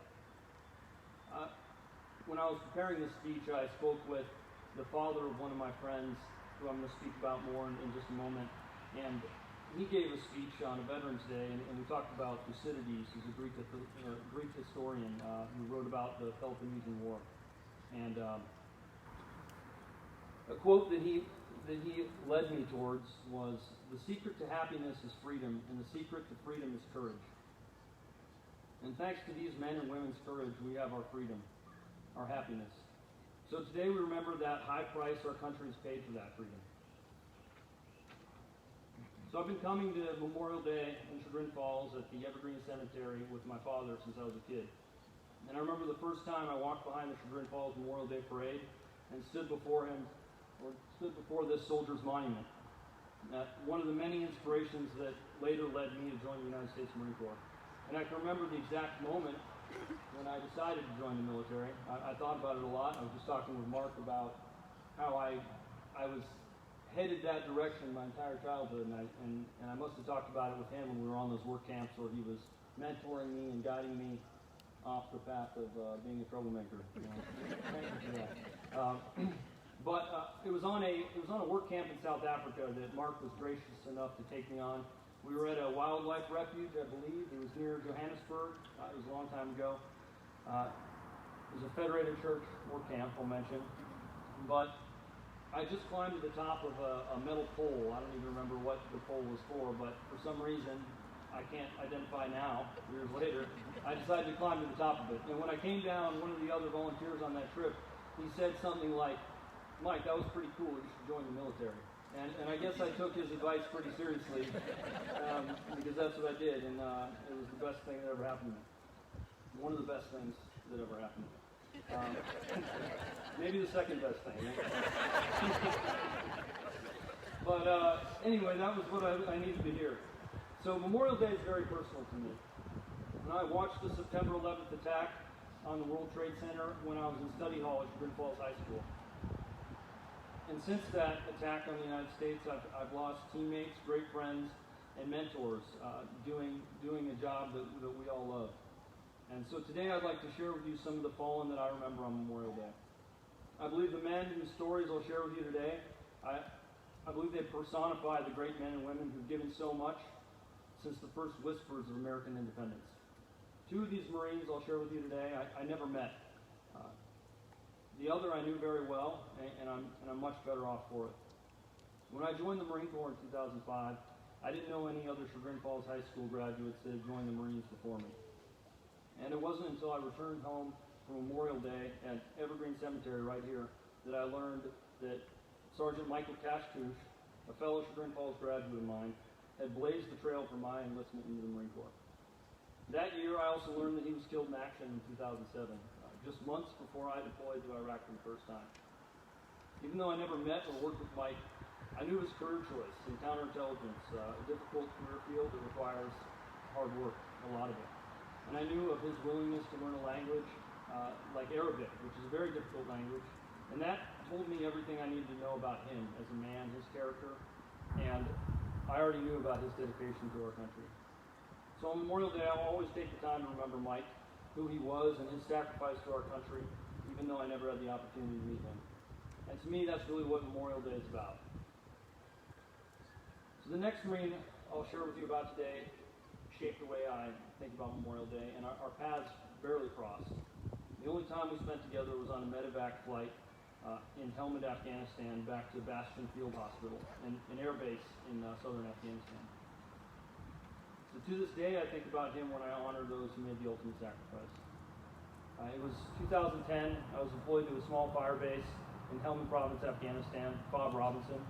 When I was preparing this speech, I spoke with the father of one of my friends, who I'm going to speak about more in just a moment, and he gave a speech on a Veterans Day, and we talked about Thucydides, who's a Greek historian who wrote about the Peloponnesian War. And a quote that he led me towards was, "The secret to happiness is freedom, and the secret to freedom is courage." And thanks to these men and women's courage, we have our freedom, our happiness. So today we remember that high price our country has paid for that freedom. So I've been coming to Memorial Day in Chagrin Falls at the Evergreen Cemetery with my father since I was a kid. And I remember the first time I walked behind the Chagrin Falls Memorial Day Parade and stood before this soldier's monument. One of the many inspirations that later led me to join the United States Marine Corps. And I can remember the exact moment when I decided to join the military. I thought about it a lot. I was just talking with Mark about how I was headed that direction my entire childhood, and I must have talked about it with him when we were on those work camps where he was mentoring me and guiding me off the path of being a troublemaker. Thank you for that. But it was on a work camp in South Africa that Mark was gracious enough to take me on. We were at a wildlife refuge, I believe. It was near Johannesburg. It was a long time ago. It was a Federated Church work camp, I'll mention. But I just climbed to the top of a metal pole. I don't even remember what the pole was for, but for some reason, I can't identify now, years later, I decided to climb to the top of it. And when I came down, one of the other volunteers on that trip, he said something like, "Mike, that was pretty cool. You should join the military." And I guess I took his advice pretty seriously, because that's what I did, and it was the best thing that ever happened to me. One of the best things that ever happened to me. Maybe the second best thing. But anyway, that was what I needed to hear. So Memorial Day is very personal to me. When I watched the September 11th attack on the World Trade Center when I was in study hall at Chagrin Falls High School. And since that attack on the United States, I've lost teammates, great friends, and mentors doing a job that we all love. And so today I'd like to share with you some of the fallen that I remember on Memorial Day. I believe the men whose stories I'll share with you today, I believe they personify the great men and women who've given so much since the first whispers of American independence. Two of these Marines I'll share with you today, I never met. The other I knew very well, and I'm much better off for it. When I joined the Marine Corps in 2005, I didn't know any other Chagrin Falls High School graduates that had joined the Marines before me. And it wasn't until I returned home for Memorial Day at Evergreen Cemetery right here that I learned that Sergeant Michael McClurg, a fellow Chagrin Falls graduate of mine, had blazed the trail for my enlistment into the Marine Corps. That year, I also learned that he was killed in action in 2007, just months before I deployed to Iraq for the first time. Even though I never met or worked with Mike, I knew his career choice in counterintelligence, a difficult career field that requires hard work, a lot of it. And I knew of his willingness to learn a language like Arabic, which is a very difficult language, and that told me everything I needed to know about him as a man, his character, and I already knew about his dedication to our country. So on Memorial Day, I'll always take the time to remember Mike, who he was, and his sacrifice to our country, even though I never had the opportunity to meet him. And to me, that's really what Memorial Day is about. So the next Marine I'll share with you about today shaped the way I think about Memorial Day, and our paths barely crossed. The only time we spent together was on a medevac flight in Helmand, Afghanistan, back to Bastion Field Hospital, an air base in southern Afghanistan. So to this day, I think about him when I honor those who made the ultimate sacrifice. It was 2010. I was deployed to a small fire base in Helmand Province, Afghanistan, Bob Robinson.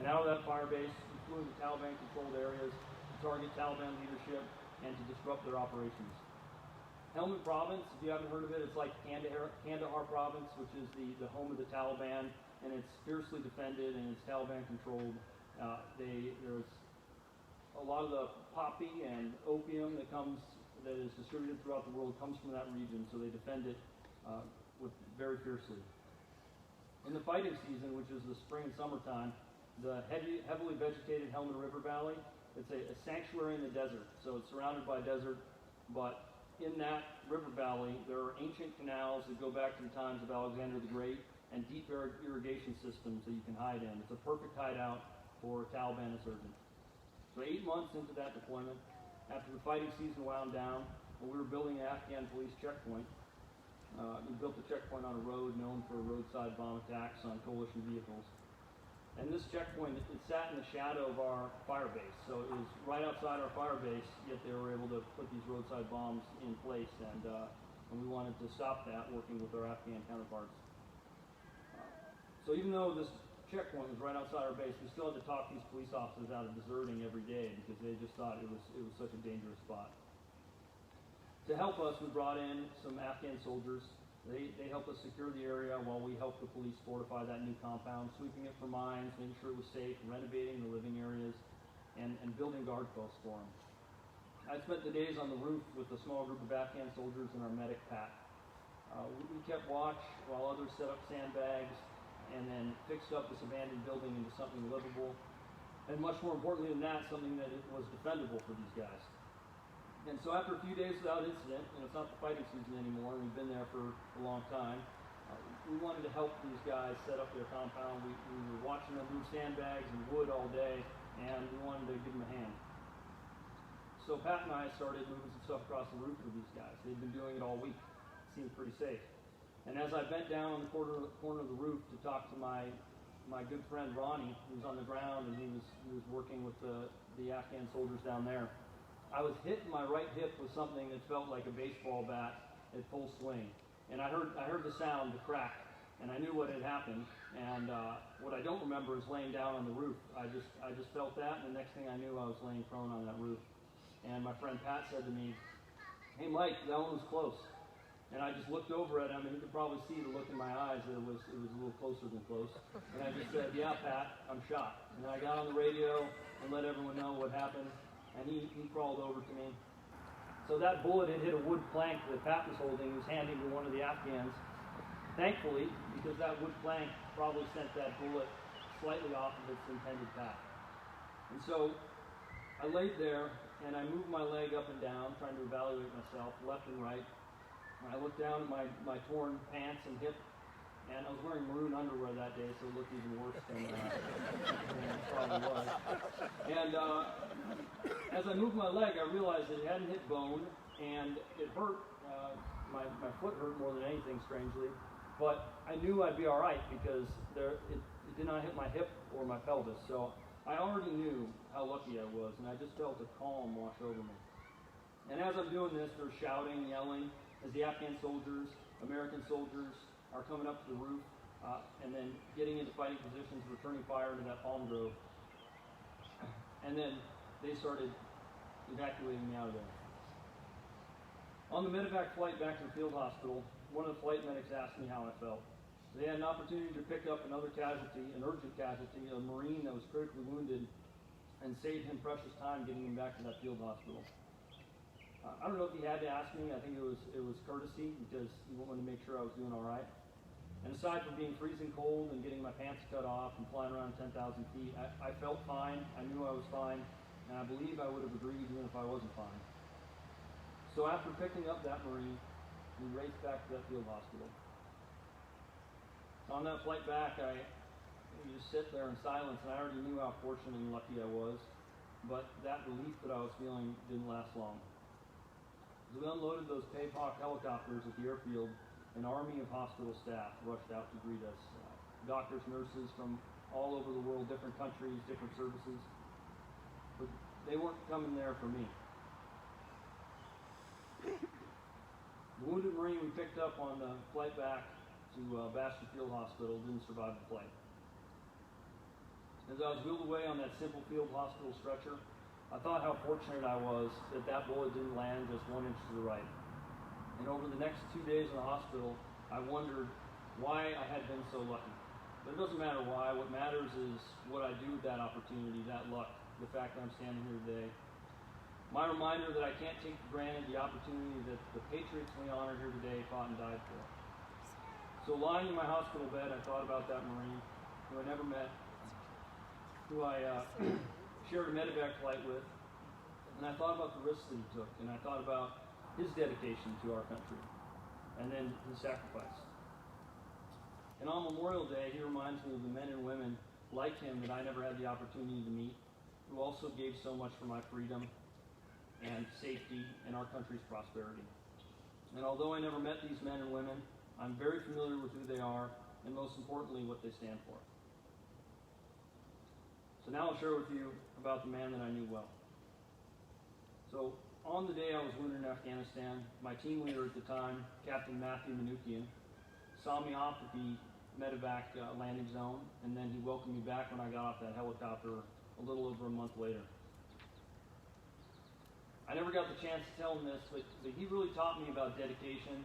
And out of that fire base, we flew into Taliban-controlled areas to target Taliban leadership and to disrupt their operations. Helmand Province, if you haven't heard of it, it's like Kandahar Province, which is the home of the Taliban, and it's fiercely defended and it's Taliban-controlled. There's a lot of the poppy and opium that is distributed throughout the world comes from that region, so they defend it very fiercely. In the fighting season, which is the spring and summertime, the heavily vegetated Helmand River Valley, it's a sanctuary in the desert, so it's surrounded by desert, but in that river valley, there are ancient canals that go back to the times of Alexander the Great and deep irrigation systems that you can hide in. It's a perfect hideout for Taliban insurgents. So 8 months into that deployment, after the fighting season wound down, we were building an Afghan police checkpoint. We built a checkpoint on a road known for roadside bomb attacks on coalition vehicles. And this checkpoint, it sat in the shadow of our fire base. So it was right outside our fire base, yet they were able to put these roadside bombs in place. And we wanted to stop that, working with our Afghan counterparts. So even though this checkpoint was right outside our base, we still had to talk these police officers out of deserting every day because they just thought it was such a dangerous spot. To help us, we brought in some Afghan soldiers. They helped us secure the area while we helped the police fortify that new compound, sweeping it for mines, making sure it was safe, renovating the living areas, and building guard posts for them. I spent the days on the roof with a small group of Afghan soldiers and our medic, Pat. We kept watch while others set up sandbags and then fixed up this abandoned building into something livable, and much more importantly than that, something that it was defendable for these guys. And so after a few days without incident, and it's not the fighting season anymore, and we've been there for a long time, we wanted to help these guys set up their compound. We were watching them move sandbags and wood all day, and we wanted to give them a hand. So Pat and I started moving some stuff across the roof with these guys. They'd been doing it all week. It seemed pretty safe. And as I bent down on the corner of the roof to talk to my good friend Ronnie, who was on the ground, and he was working with the Afghan soldiers down there, I was hit in my right hip with something that felt like a baseball bat at full swing. And I heard the sound, the crack, and I knew what had happened. And what I don't remember is laying down on the roof. I just felt that, and the next thing I knew, I was laying prone on that roof. And my friend Pat said to me, "Hey Mike, that one was close." And I just looked over at him, and you could probably see the look in my eyes that it was a little closer than close. And I just said, "Yeah, Pat, I'm shot." And I got on the radio and let everyone know what happened. and he crawled over to me. So that bullet had hit a wood plank that Pat was holding. He was handing to one of the Afghans. Thankfully, because that wood plank probably sent that bullet slightly off of its intended path. And so I laid there, and I moved my leg up and down, trying to evaluate myself, left and right. And I looked down at my torn pants and hip, and I was wearing maroon underwear that day, so it looked even worse than it probably was. And as I moved my leg, I realized that it hadn't hit bone, and it hurt. My foot hurt more than anything, strangely. But I knew I'd be all right because it did not hit my hip or my pelvis. So I already knew how lucky I was, and I just felt a calm wash over me. And as I'm doing this, they're shouting, yelling, as the Afghan soldiers, American soldiers, are coming up to the roof and then getting into fighting positions, returning fire into that palm grove. And then they started evacuating me out of there. On the medevac flight back to the field hospital, one of the flight medics asked me how I felt. They had an opportunity to pick up another casualty, an urgent casualty, a Marine that was critically wounded, and save him precious time getting him back to that field hospital. I don't know if he had to ask me. I think it was courtesy because he wanted to make sure I was doing all right. And aside from being freezing cold and getting my pants cut off and flying around 10,000 feet, I felt fine. I knew I was fine, and I believe I would have agreed even if I wasn't fine. So after picking up that Marine, we raced back to that field hospital. On that flight back, you just sit there in silence, and I already knew how fortunate and lucky I was, but that relief that I was feeling didn't last long. As we unloaded those Payhawk helicopters at the airfield, an army of hospital staff rushed out to greet us. Doctors, nurses from all over the world, different countries, different services. But they weren't coming there for me. The wounded Marine we picked up on the flight back to Bastion Field Hospital didn't survive the flight. As I was wheeled away on that simple field hospital stretcher, I thought how fortunate I was that that bullet didn't land just 1 inch to the right. And over the next 2 days in the hospital, I wondered why I had been so lucky. But it doesn't matter why. What matters is what I do with that opportunity, that luck, the fact that I'm standing here today. My reminder that I can't take for granted the opportunity that the patriots we honor here today fought and died for. So lying in my hospital bed, I thought about that Marine who I never met, who I shared a medevac flight with, and I thought about the risks that he took, and I thought about his dedication to our country, and then his sacrifice. And on Memorial Day, he reminds me of the men and women like him that I never had the opportunity to meet, who also gave so much for my freedom and safety and our country's prosperity. And although I never met these men and women, I'm very familiar with who they are, and most importantly, what they stand for. So now I'll share with you about the man that I knew well. So on the day I was wounded in Afghanistan, my team leader at the time, Captain Matthew Manukian, saw me off at the medevac landing zone, and then he welcomed me back when I got off that helicopter a little over a month later. I never got the chance to tell him this, but he really taught me about dedication,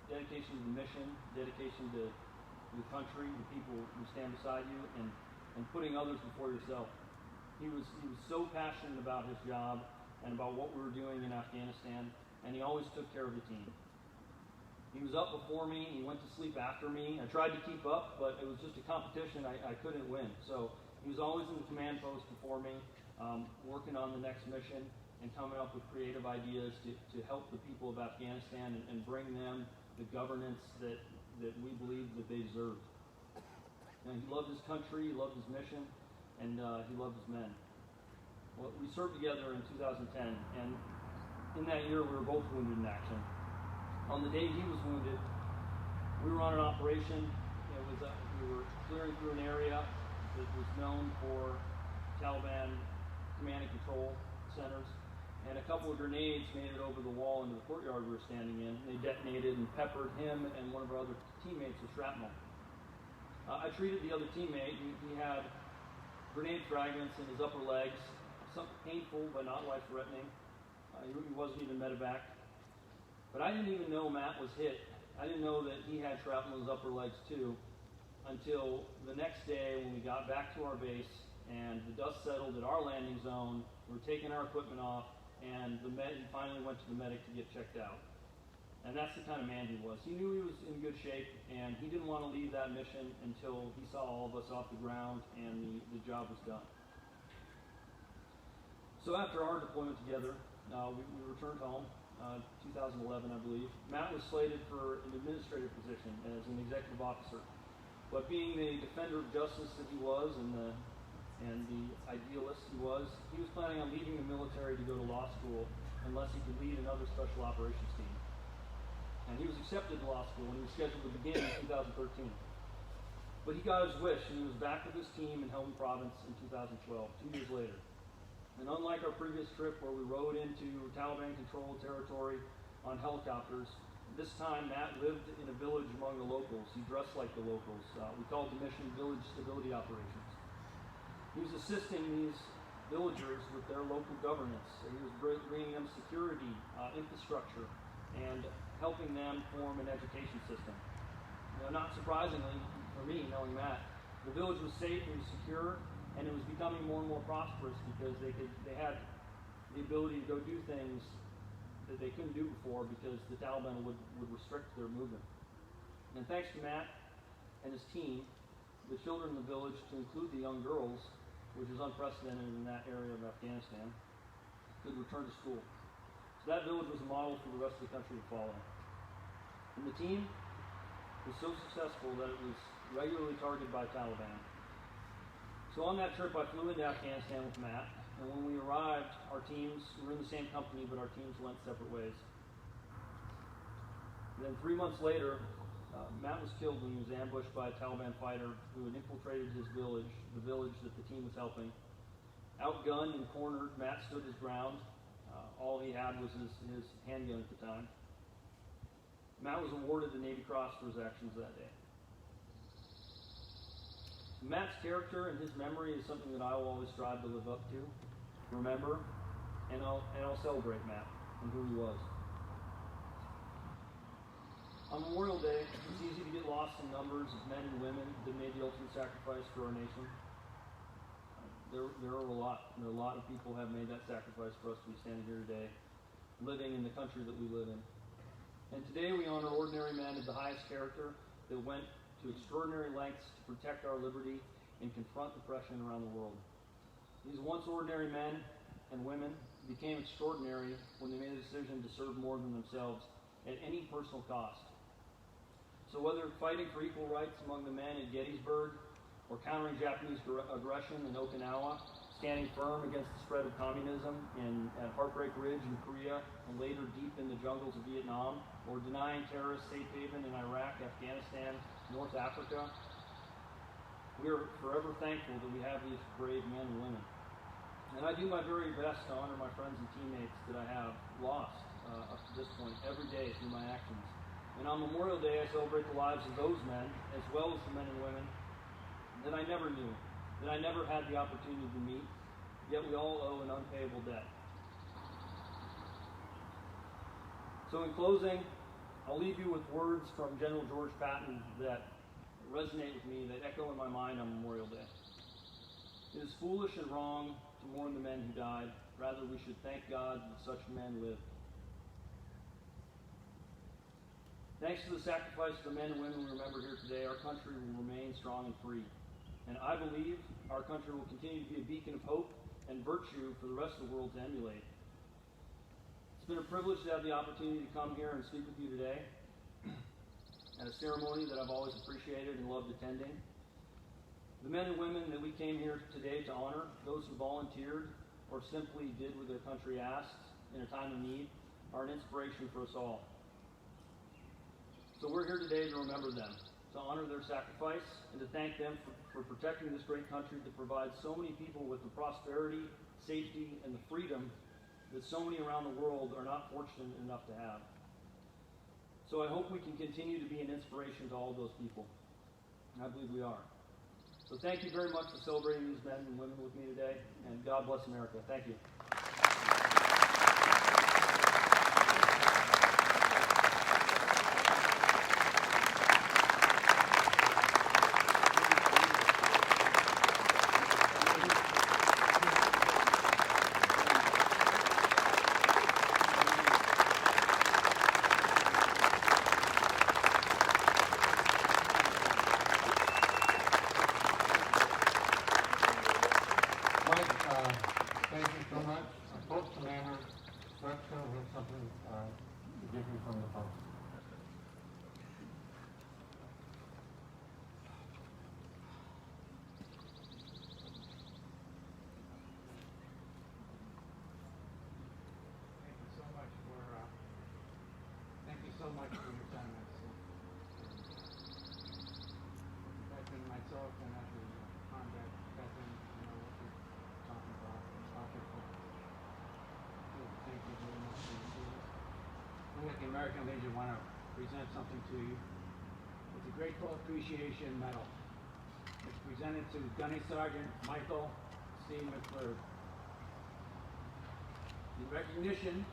dedication to the mission, dedication to the country, the people who stand beside you, and putting others before yourself. He was so passionate about his job and about what we were doing in Afghanistan, and he always took care of the team. He was up before me, he went to sleep after me. I tried to keep up, but it was just a competition I couldn't win. So he was always in the command post before me, working on the next mission and coming up with creative ideas to help the people of Afghanistan and bring them the governance that we believe that they deserved. And he loved his country, he loved his mission, and he loved his men. Well, we served together in 2010, and in that year we were both wounded in action. On the day he was wounded, we were on an operation. We were clearing through an area that was known for Taliban command and control centers, and a couple of grenades made it over the wall into the courtyard we were standing in. They detonated and peppered him and one of our other teammates with shrapnel. I treated the other teammate. He had grenade fragments in his upper legs, something painful but not life-threatening. He wasn't even medevac. But I didn't even know Matt was hit. I didn't know that he had shrapnel in his upper legs too until the next day when we got back to our base and the dust settled at our landing zone. We were taking our equipment off, and he finally went to the medic to get checked out. And that's the kind of man he was. He knew he was in good shape, and he didn't want to leave that mission until he saw all of us off the ground and the job was done. So after our deployment together, we returned home, 2011, I believe. Matt was slated for an administrative position as an executive officer. But being the defender of justice that he was and the idealist he was planning on leaving the military to go to law school unless he could lead another special operations team. And he was accepted to law school and he was scheduled to begin in 2013. But he got his wish and he was back with his team in Helmand Province in 2012, 2 years later. And unlike our previous trip where we rode into Taliban-controlled territory on helicopters, this time Matt lived in a village among the locals. He dressed like the locals. We called the mission Village Stability Operations. He was assisting these villagers with their local governance. He was bringing them security, infrastructure, and helping them form an education system. Not surprisingly, for me, knowing Matt, the village was safe and secure, and it was becoming more and more prosperous because they had the ability to go do things that they couldn't do before because the Taliban would restrict their movement. And thanks to Matt and his team, the children in the village, to include the young girls, which is unprecedented in that area of Afghanistan, could return to school. So that village was a model for the rest of the country to follow. And the team was so successful that it was regularly targeted by Taliban. So on that trip, I flew into Afghanistan with Matt, and when we arrived, our teams were in the same company, but our teams went separate ways. And then 3 months later, Matt was killed when he was ambushed by a Taliban fighter who had infiltrated his village, the village that the team was helping. Outgunned and cornered, Matt stood his ground. All he had was his handgun at the time. Matt was awarded the Navy Cross for his actions that day. Matt's character and his memory is something that I will always strive to live up to, remember, and I'll celebrate Matt and who he was. On Memorial Day, it's easy to get lost in numbers of men and women that made the ultimate sacrifice for our nation. There are a lot. A lot of people have made that sacrifice for us to be standing here today, living in the country that we live in. And today we honor ordinary men of the highest character that went to extraordinary lengths to protect our liberty and confront oppression around the world. These once ordinary men and women became extraordinary when they made a decision to serve more than themselves at any personal cost. So whether fighting for equal rights among the men at Gettysburg, or countering Japanese aggression in Okinawa, standing firm against the spread of communism at Heartbreak Ridge in Korea, and later deep in the jungles of Vietnam, or denying terrorists safe haven in Iraq, Afghanistan, North Africa, we are forever thankful that we have these brave men and women. And I do my very best to honor my friends and teammates that I have lost up to this point every day through my actions. And on Memorial Day, I celebrate the lives of those men, as well as the men and women that I never knew, that I never had the opportunity to meet, yet we all owe an unpayable debt. So in closing, I'll leave you with words from General George Patton that resonate with me, that echo in my mind on Memorial Day. It is foolish and wrong to mourn the men who died. Rather, we should thank God that such men live. Thanks to the sacrifice of the men and women we remember here today, our country will remain strong and free. And I believe our country will continue to be a beacon of hope and virtue for the rest of the world to emulate. It's been a privilege to have the opportunity to come here and speak with you today at a ceremony that I've always appreciated and loved attending. The men and women that we came here today to honor, those who volunteered or simply did what their country asked in a time of need, are an inspiration for us all. So we're here today to remember them, to honor their sacrifice, and to thank them for protecting this great country that provides so many people with the prosperity, safety, and the freedom that so many around the world are not fortunate enough to have. So I hope we can continue to be an inspiration to all of those people. And I believe we are. So thank you very much for celebrating these men and women with me today, and God bless America. Thank you. with something to give you from the post. Thank you so much for your time. I've been myself and as a contact veteran, you know what you're talking about. Thank you very much for your service. We at the American Legion want to present something to you. It's a Grateful Appreciation Medal. It's presented to Gunny Sergeant Michael C. McClurg. In recognition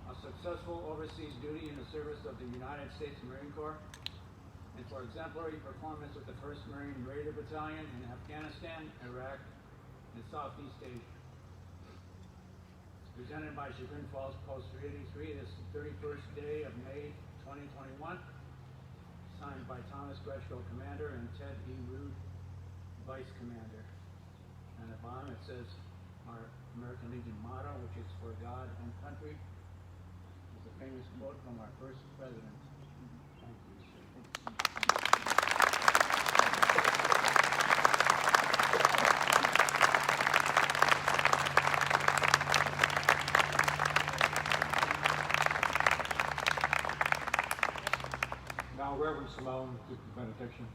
of successful overseas duty in the service of the United States Marine Corps, and for exemplary performance with the 1st Marine Raider Battalion in Afghanistan, Iraq, and Southeast Asia. Presented by Chagrin Falls Post 383 this 31st day of May 2021. Signed by Thomas Greshko, Commander, and Ted E. Rude, Vice Commander. And at the bottom it says our American Legion motto, which is for God and country. It's a famous quote from our first president. Thank you. Now, Reverend Simone, give the benediction.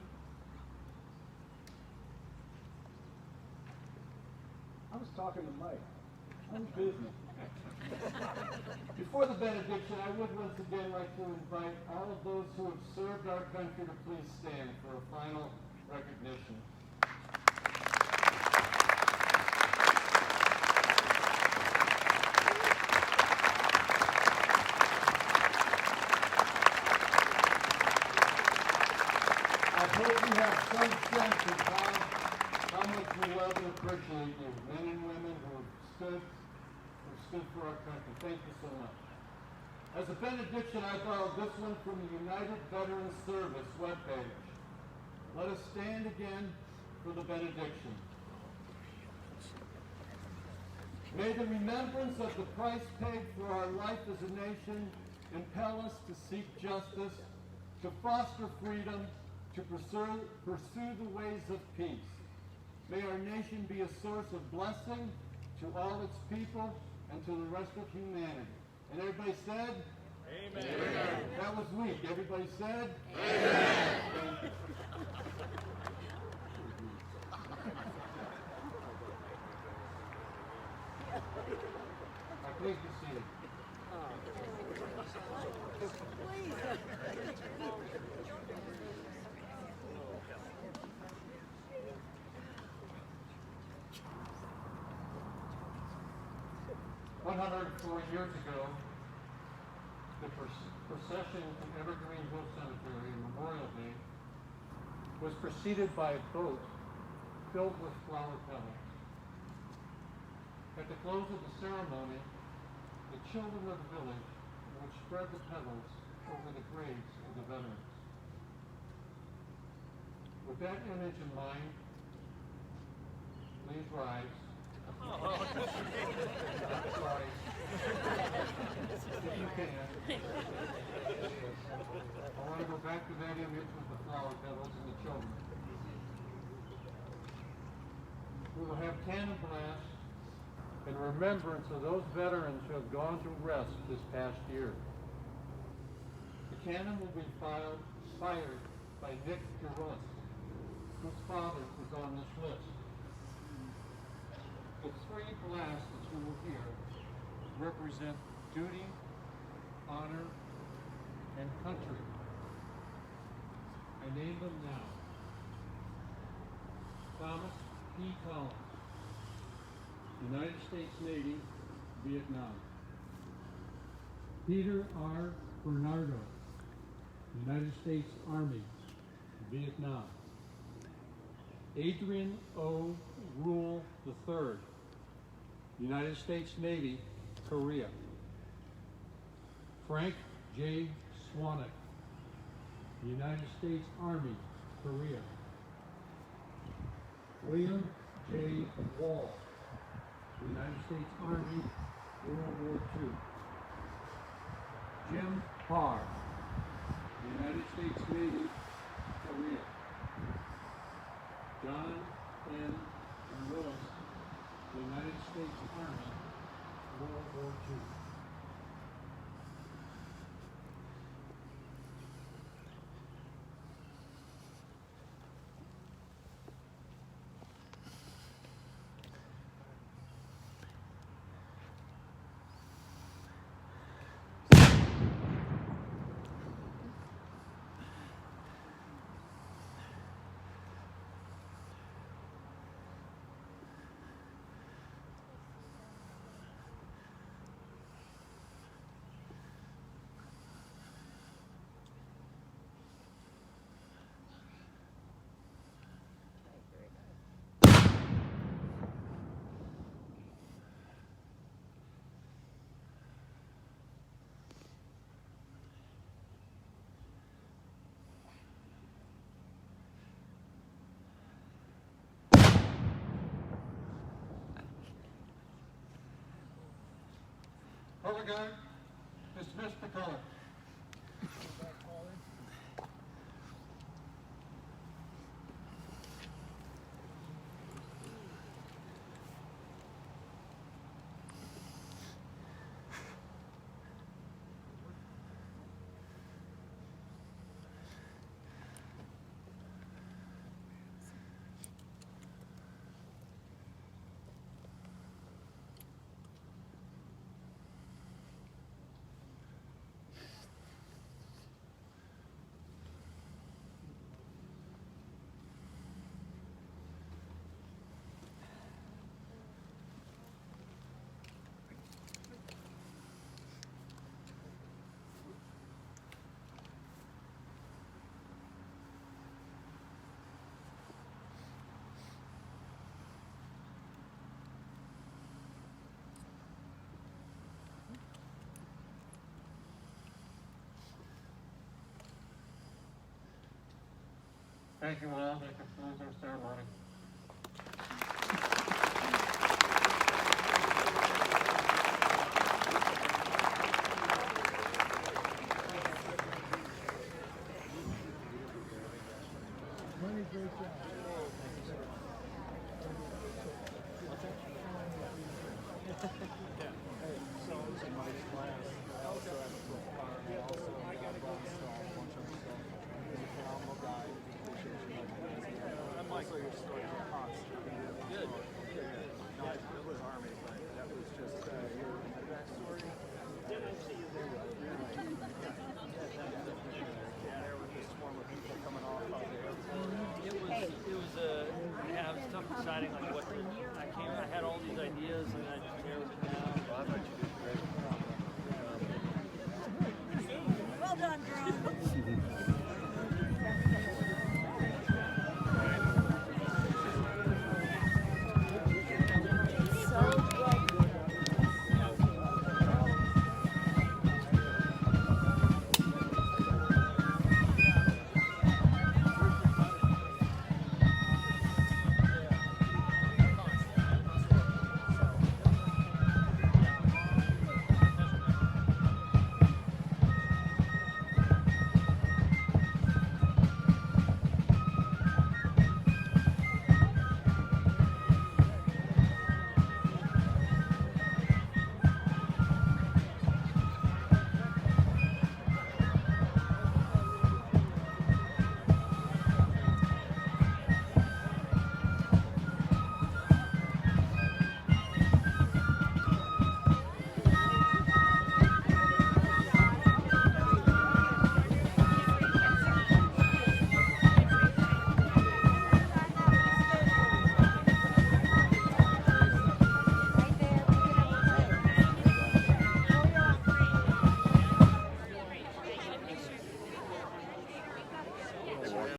I was talking to Mike. I'm busy. Before the benediction, I would once again like to invite all of those who have served our country to please stand for a final recognition. I hope you have some sense of how much we love and appreciate you, men and women who have stood for our country. Thank you so much. As a benediction, I borrowed this one from the United Veterans Service webpage. Let us stand again for the benediction. May the remembrance of the price paid for our life as a nation impel us to seek justice, to foster freedom, to pursue the ways of peace. May our nation be a source of blessing to all its people and to the rest of humanity. And everybody said? Amen. Amen. That was weak. Everybody said? Amen. Thank you. Please be seated. Please. 104 years ago, the procession to Evergreen Hill Cemetery on Memorial Day was preceded by a boat filled with flower petals. At the close of the ceremony, the children of the village would spread the petals over the graves of the veterans. With that image in mind, please rise. Sorry. If you can. I want to go back to that image with the flower petals and the children. We will have cannon blasts in remembrance of those veterans who have gone to rest this past year. The cannon will be fired by Nick Girois, whose father was on this list. The three blasts that you will hear represent duty, honor, and country. I name them now. Thomas P. Collins, United States Navy, Vietnam. Peter R. Bernardo, United States Army, Vietnam. Adrian O. Rule III, United States Navy, Korea. Frank J. Swanek, United States Army, Korea. William J. Wall, United States Army, World War II. Jim Parr, United States Navy, Korea. John N. Willis, United States Army, World War II. Color guard, dismiss the color. Thank you all. That concludes our ceremony.